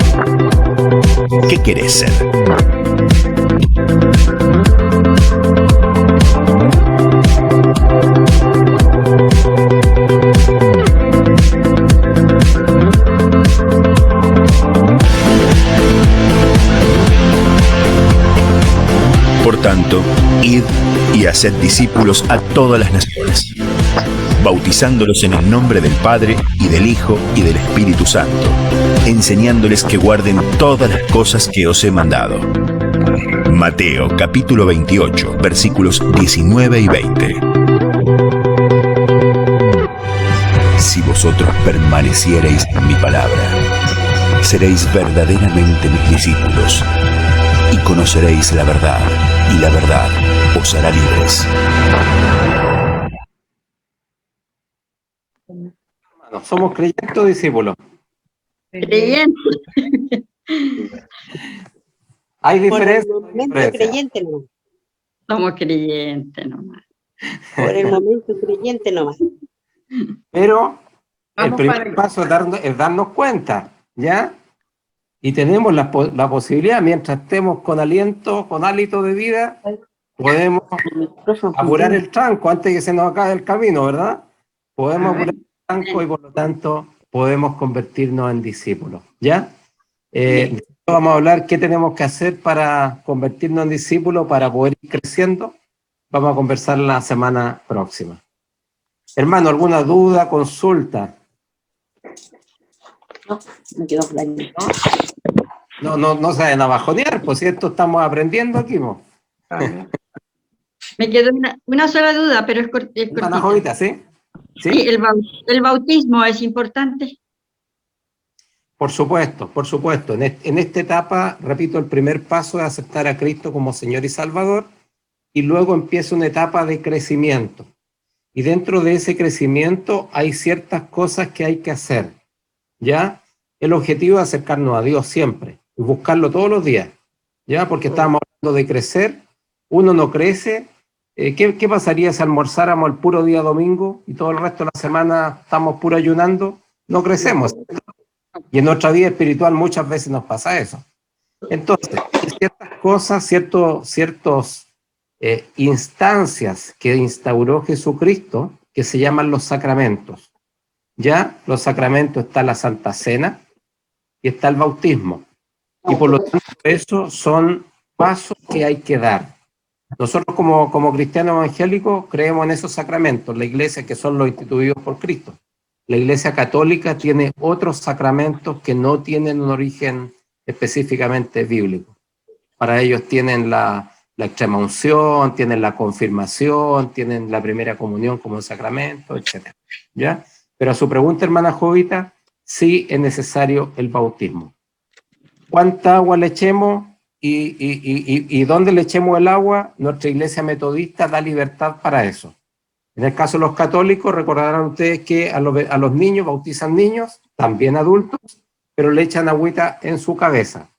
¿Qué querés ser? Por tanto, id y haced discípulos a todas las naciones, bautizándolos en el nombre del Padre, y del Hijo, y del Espíritu Santo, enseñándoles que guarden todas las cosas que os he mandado. Mateo capítulo 28, versículos 19 y 20. Si vosotros permaneciereis en mi palabra, seréis verdaderamente mis discípulos, y conoceréis la verdad, y la verdad os hará libres. ¿Somos creyentes o discípulos? Creyentes. ¿Hay diferencia? Por el momento creyente nomás. Somos creyentes nomás. Por el momento creyente nomás. Pero el Vamos primer para- paso es darnos cuenta, ¿ya? Y tenemos la posibilidad, mientras estemos con aliento, con hálito de vida, podemos apurar el tranco antes que se nos acabe el camino, ¿verdad? Podemos apurar el tranco y por lo tanto podemos convertirnos en discípulos, ¿ya? Vamos a hablar qué tenemos que hacer para convertirnos en discípulos, para poder ir creciendo. Vamos a conversar la semana próxima. Hermano, ¿alguna duda, consulta? No, me quedo blanco. No se vayan a bajonear, pues si esto estamos aprendiendo aquí, ¿no? Me quedó una sola duda, pero es Una cortita. jovita, ¿sí? Sí, el bautismo es importante. Por supuesto, por supuesto. En esta etapa, repito, el primer paso es aceptar a Cristo como Señor y Salvador, y luego empieza una etapa de crecimiento. Y dentro de ese crecimiento hay ciertas cosas que hay que hacer, ¿ya? El objetivo es acercarnos a Dios siempre, y buscarlo todos los días, ¿ya? Porque estamos hablando de crecer, uno no crece. ¿Qué pasaría si almorzáramos el puro día domingo y todo el resto de la semana estamos puro ayunando? No crecemos. Y en nuestra vida espiritual muchas veces nos pasa eso. Entonces, hay ciertas cosas, ciertos instancias que instauró Jesucristo que se llaman los sacramentos. Ya, los sacramentos, está la Santa Cena y está el bautismo. Y por lo tanto, esos son pasos que hay que dar. Nosotros como cristianos evangélicos creemos en esos sacramentos, la iglesia, que son los instituidos por Cristo. La iglesia católica tiene otros sacramentos que no tienen un origen específicamente bíblico. Para ellos tienen la extrema unción, tienen la confirmación, tienen la primera comunión como un sacramento, etc. ¿Ya? Pero a su pregunta, hermana Jovita, sí es necesario el bautismo. ¿Cuánta agua le echemos y dónde le echemos el agua? Nuestra iglesia metodista da libertad para eso. En el caso de los católicos, recordarán ustedes que a los niños bautizan niños, también adultos, pero le echan agüita en su cabeza.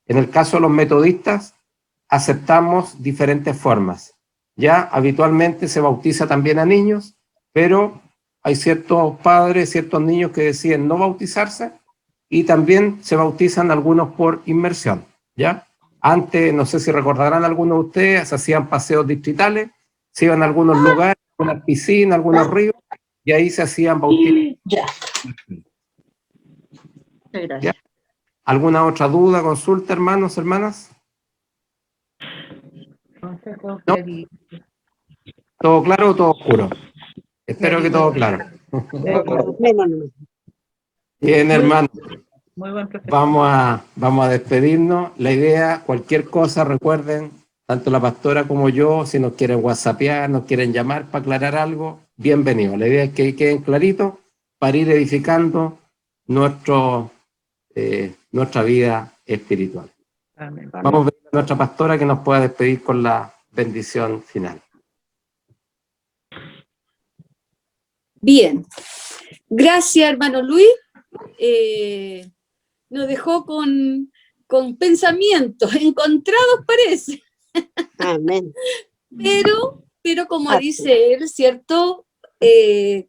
En el caso de los metodistas, aceptamos diferentes formas. Ya habitualmente se bautiza también a niños, pero hay ciertos padres, ciertos niños que deciden no bautizarse, y también se bautizan algunos por inmersión, ¿ya? Antes, no sé si recordarán algunos de ustedes, se hacían paseos distritales, se iban a algunos lugares, algunas piscinas, algunos ríos, y ahí se hacían bautismos. Ya. Gracias. ¿Ya? ¿Alguna otra duda, consulta, hermanos, hermanas? ¿No? ¿Todo claro o todo oscuro? Espero que todo claro. Bien, hermano. Muy buen profesor. Vamos a despedirnos. La idea, cualquier cosa, recuerden, tanto la pastora como yo, si nos quieren whatsappear, nos quieren llamar para aclarar algo, bienvenido. La idea es que queden claritos para ir edificando nuestra vida espiritual. Amén. Vamos a pedir a nuestra pastora que nos pueda despedir con la bendición final. Bien. Gracias, hermano Luis. Nos dejó con pensamientos encontrados, parece. Amén. Pero como dice él, ¿cierto?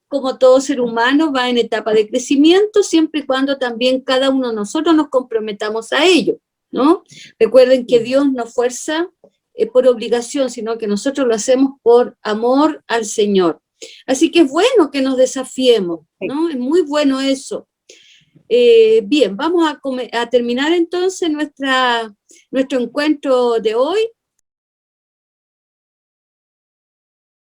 Como todo ser humano va en etapa de crecimiento, siempre y cuando también cada uno de nosotros nos comprometamos a ello, ¿no? Recuerden que Dios no fuerza por obligación, sino que nosotros lo hacemos por amor al Señor. Así que es bueno que nos desafiemos, ¿no? Es muy bueno eso. Bien, vamos a terminar entonces nuestro encuentro de hoy.